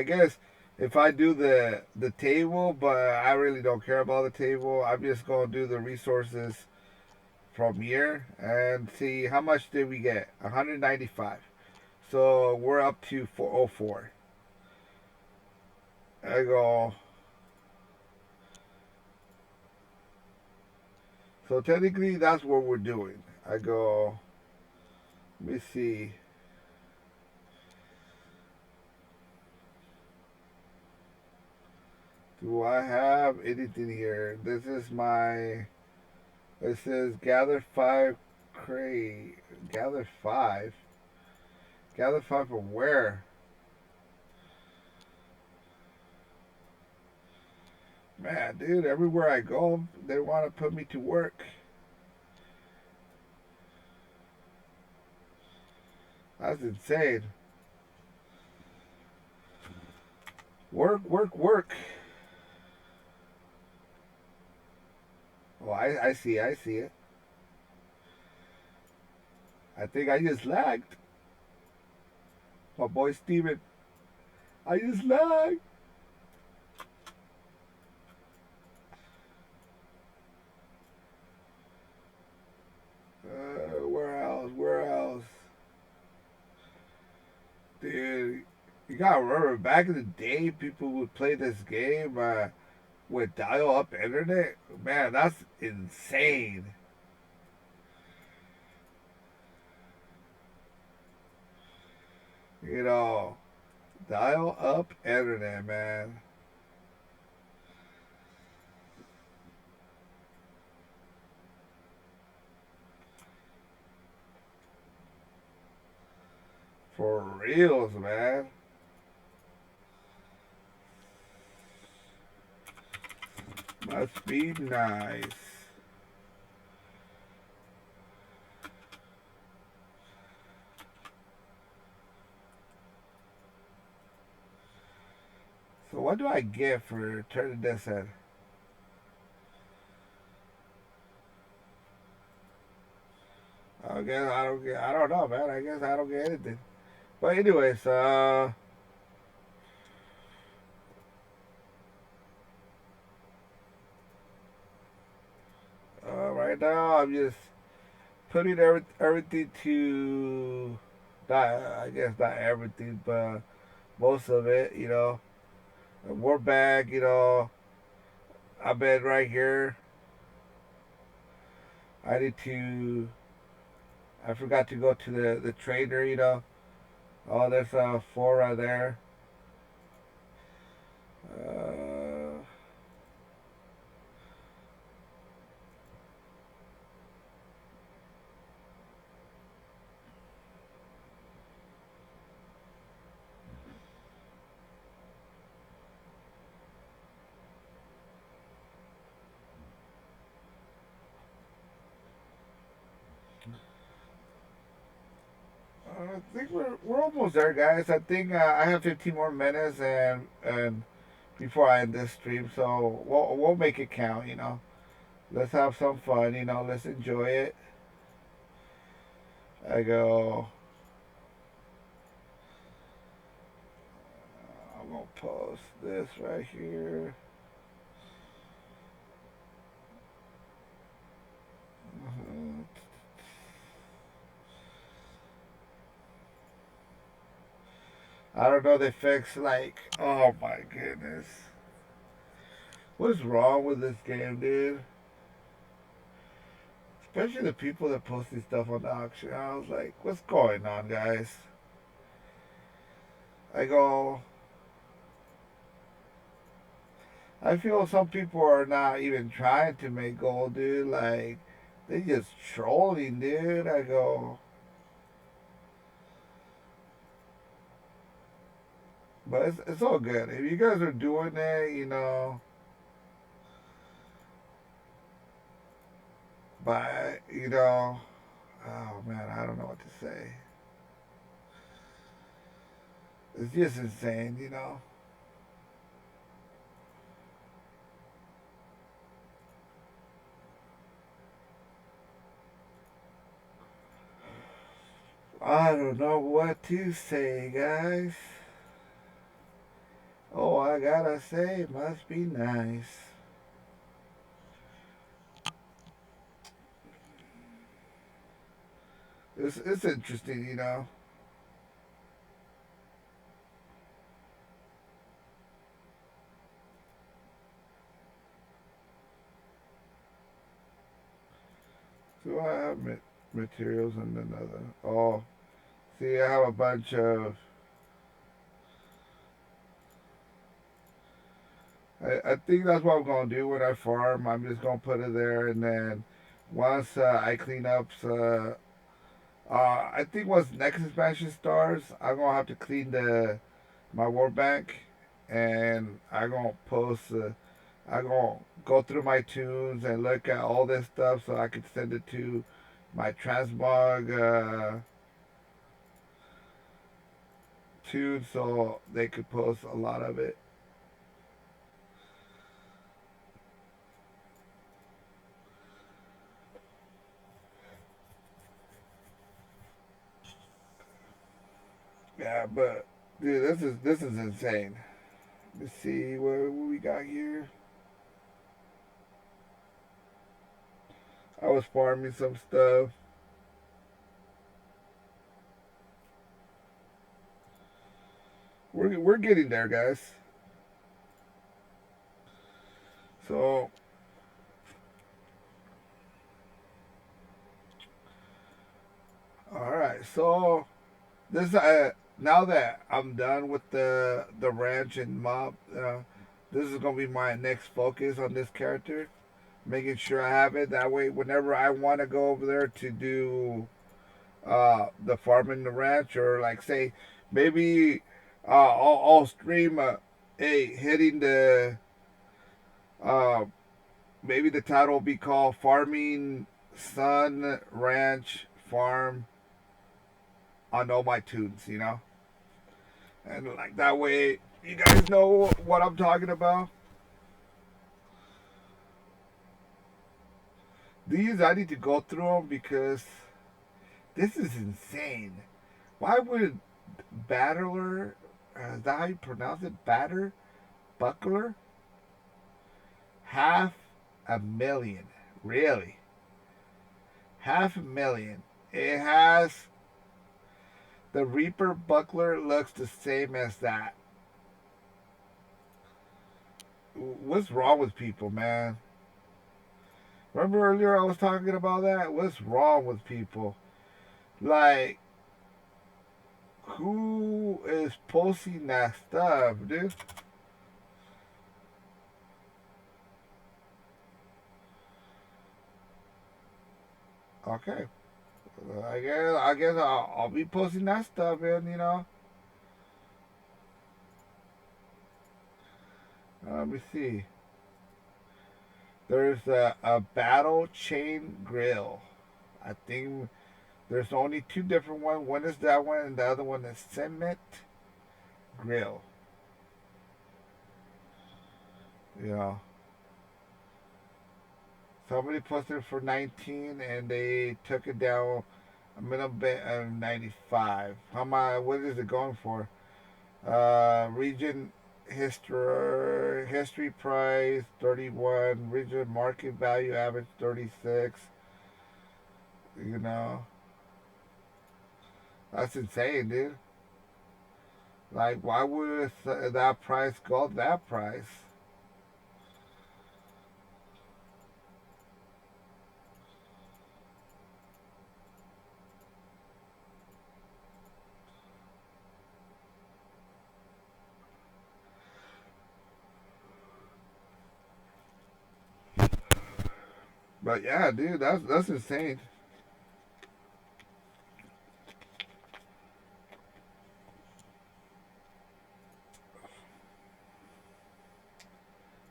S1: guess if I do the table, but I really don't care about the table. I'm just gonna do the resources from here and see how much did we get. 195. So we're up to 404. I go. So technically, that's what we're doing. I go. Let me see. Do I have anything here? This is my. It says gather 5 crate. Gather 5. Gather 5 from where? Man, dude, everywhere I go, they want to put me to work. That's insane. Work, work, work. Oh, I see, I see it. I think I just lagged. My boy Steven, I just lagged. Where else? Where else? Dude, you gotta remember, back in the day, people would play this game with dial up internet. Man, that's insane. You know, dial up internet, man. For reals, man. Must be nice. So what do I get for turning this in? I guess I don't get. I don't know, man. I guess I don't get anything. But anyways, right now I'm just putting everything to. Not, I guess not everything, but most of it. We're back. I bet right here. I need to. I forgot to go to the trader. Oh, there's four right there. Uh, I think we're almost there, guys. I think I have 15 more minutes and before I end this stream, so we'll make it count. Let's have some fun. Let's enjoy it. I go. I'm gonna post this right here. Mhm. I don't know. They fix like. Oh my goodness. What's wrong with this game, dude? Especially the people that post this stuff on the auction. I was like, what's going on, guys? I go. I feel some people are not even trying to make gold, dude. Like, they just trolling, dude. I go. But it's all good. If you guys are doing it, but, oh man, I don't know what to say. It's just insane. I don't know what to say, guys. Oh, I gotta say, it must be nice. It's interesting. So I have materials and another. Oh, see, I have a bunch of. I think that's what I'm gonna do when I farm. I'm just gonna put it there, and then once I clean up, I think once next expansion starts, I'm gonna have to clean the my war bank, and I'm gonna post I'm gonna go through my tunes and look at all this stuff so I can send it to my transmog tune so they could post a lot of it. Yeah, but dude, this is insane. Let's see what we got here. I was farming some stuff. We're getting there, guys. So all right, so this now that I'm done with the ranch and mob, this is gonna be my next focus on this character, making sure I have it. That way, whenever I want to go over there to do the farm in the ranch, or like say maybe I'll stream hitting the uh, maybe the title will be called Farming Sun Ranch Farm on all my tunes, and like that way you guys know what I'm talking about. These I need to go through them because this is insane. Why would Battler, is that how you pronounce it? Buckler, half a million, really, half a million. It has the Reaper Buckler looks the same as that. What's wrong with people, man? Remember earlier I was talking about that? What's wrong with people? Like, who is posting that stuff, dude? Okay, I guess I'll be posting that stuff, and let me see. There's a battle chain grill. I think there's only two different ones. One is that one, and the other one is cement grill. You know, somebody posted for 19, and they took it down a minimum bit of 95. How much? What is it going for? Region history price 31. Region market value average 36. You know, that's insane, dude. Like, why would that price go that price? But yeah, dude, that's insane.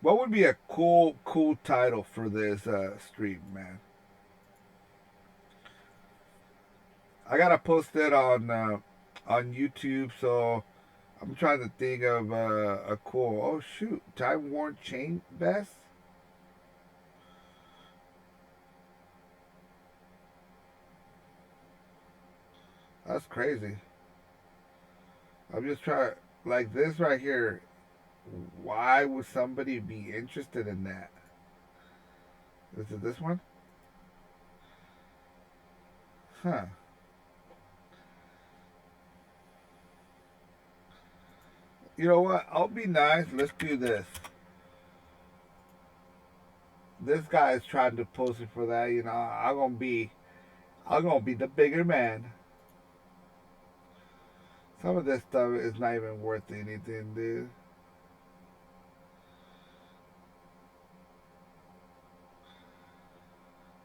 S1: What would be a cool title for this stream, man? I gotta post it on YouTube, so I'm trying to think of a cool. Oh shoot, time worn chain vest. That's crazy. I'm just trying like this right here. Why would somebody be interested in that? Is it this one? Huh. You know what? I'll be nice. Let's do this. This guy is trying to post it for that. I'm gonna be the bigger man. Some of this stuff is not even worth anything, dude.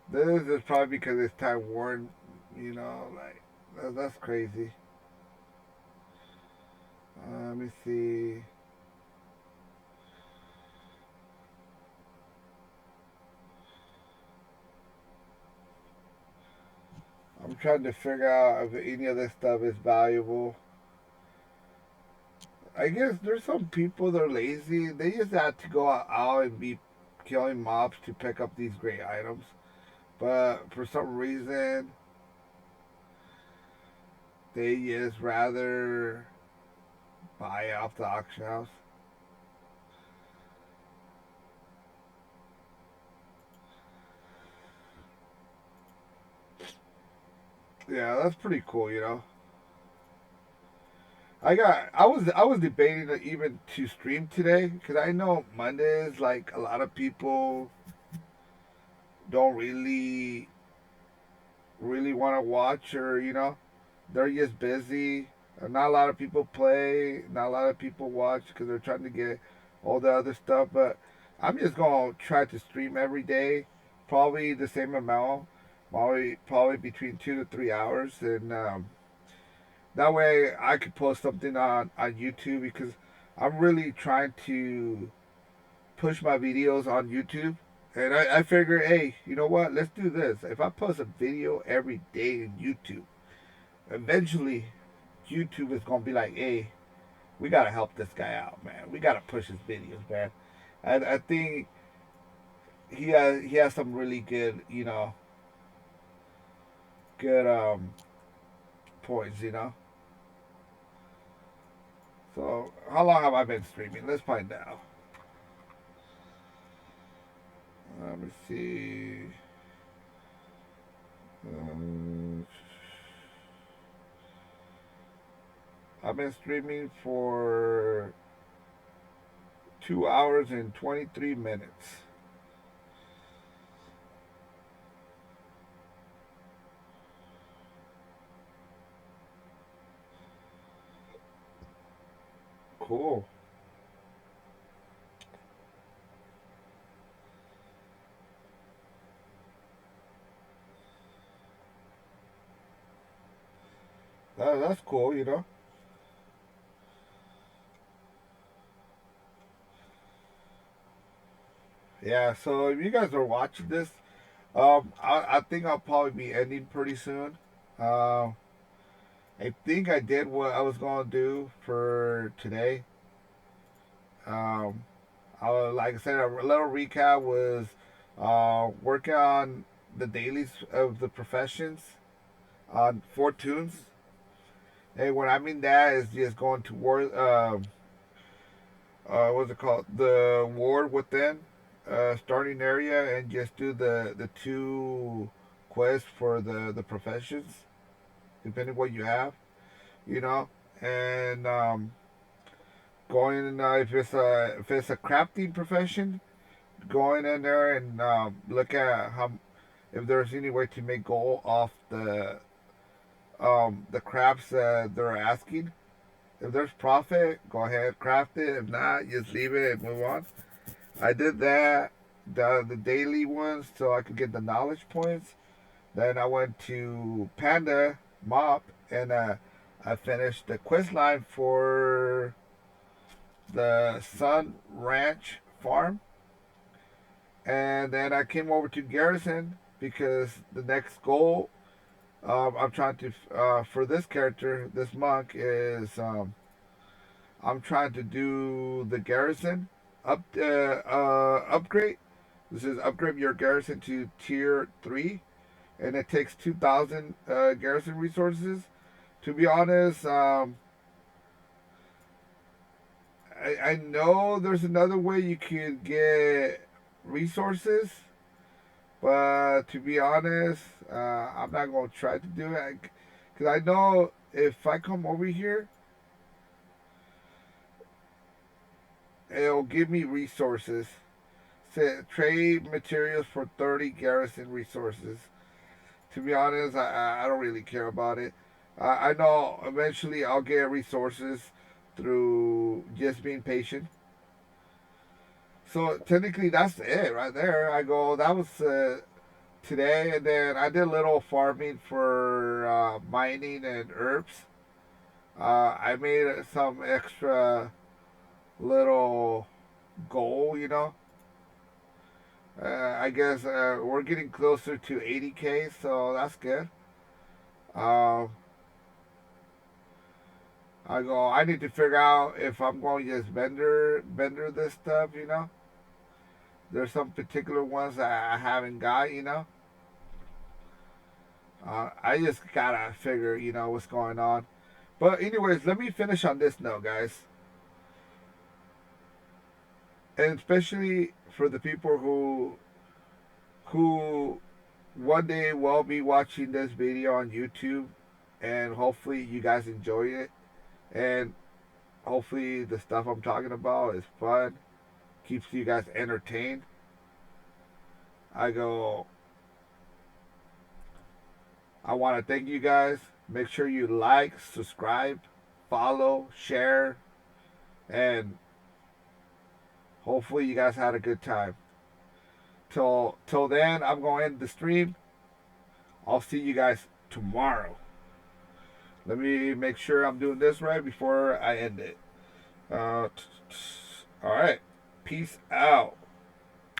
S1: This is probably because it's time worn. Like that's crazy. Let me see. I'm trying to figure out if any of this stuff is valuable. I guess there's some people that are lazy. They just have to go out and be killing mobs to pick up these great items. But for some reason, they just rather buy off the auction house. Yeah, that's pretty cool, you know. I was debating to even to stream today because I know Mondays like a lot of people don't really want to watch, or they're just busy. Not a lot of people play, not a lot of people watch because they're trying to get all the other stuff. But I'm just gonna try to stream every day, probably the same amount, probably between 2 to 3 hours, and that way I could post something on YouTube because I'm really trying to push my videos on YouTube. And I figure, hey, you know what? Let's do this. If I post a video every day in YouTube, eventually YouTube is gonna be like, hey, we gotta help this guy out, man. We gotta push his videos, man. I think he has some really good, good points, So how long have I been streaming? Let's find out. Let me see. Um, I've been streaming for 2 hours and 23 minutes. Cool. That's cool. Yeah. So if you guys are watching this, I think I'll probably be ending pretty soon. Um, I think I did what I was gonna do for today. Um, like I said, a little recap was working on the dailies of the professions on 4 tunes. Hey, what I mean that is just going to war. What's it called? The ward within starting area, and just do the two quests for the professions, depending what you have, you know, and going in, if it's a crafting profession, going in there and look at how, if there's any way to make gold off the crafts that they're asking. If there's profit, go ahead, craft it. If not, just leave it and move on. I did that, the daily ones, so I could get the knowledge points. Then I went to Panda Mop, and I finished the quest line for the Sun Ranch Farm. And then I came over to Garrison because the next goal I'm trying to, for this character, this monk, is I'm trying to do the garrison upgrade. This is upgrade your garrison to tier 3, and it takes 2,000 garrison resources. To be honest, I know there's another way you could get resources, but to be honest, I'm not gonna try to do it because I know if I come over here, it'll give me resources. Say, trade materials for 30 garrison resources. To be honest, I don't really care about it. I know eventually I'll get resources through just being patient. So technically, that's it right there. I go, that was today, and then I did a little farming for mining and herbs. I made some extra little goal. I guess we're getting closer to 80K, so that's good. Um, I go. I need to figure out if I'm going to just vendor this stuff. There's some particular ones that I haven't got. I just gotta figure what's going on. But anyways, let me finish on this note, guys, and especially for the people who one day will be watching this video on YouTube, and hopefully you guys enjoy it, and hopefully the stuff I'm talking about is fun, keeps you guys entertained. I go. I want to thank you guys. Make sure you like, subscribe, follow, share, and hopefully you guys had a good time. Till then, I'm going to end the stream. I'll see you guys tomorrow. Let me make sure I'm doing this right before I end it. All right. Peace out.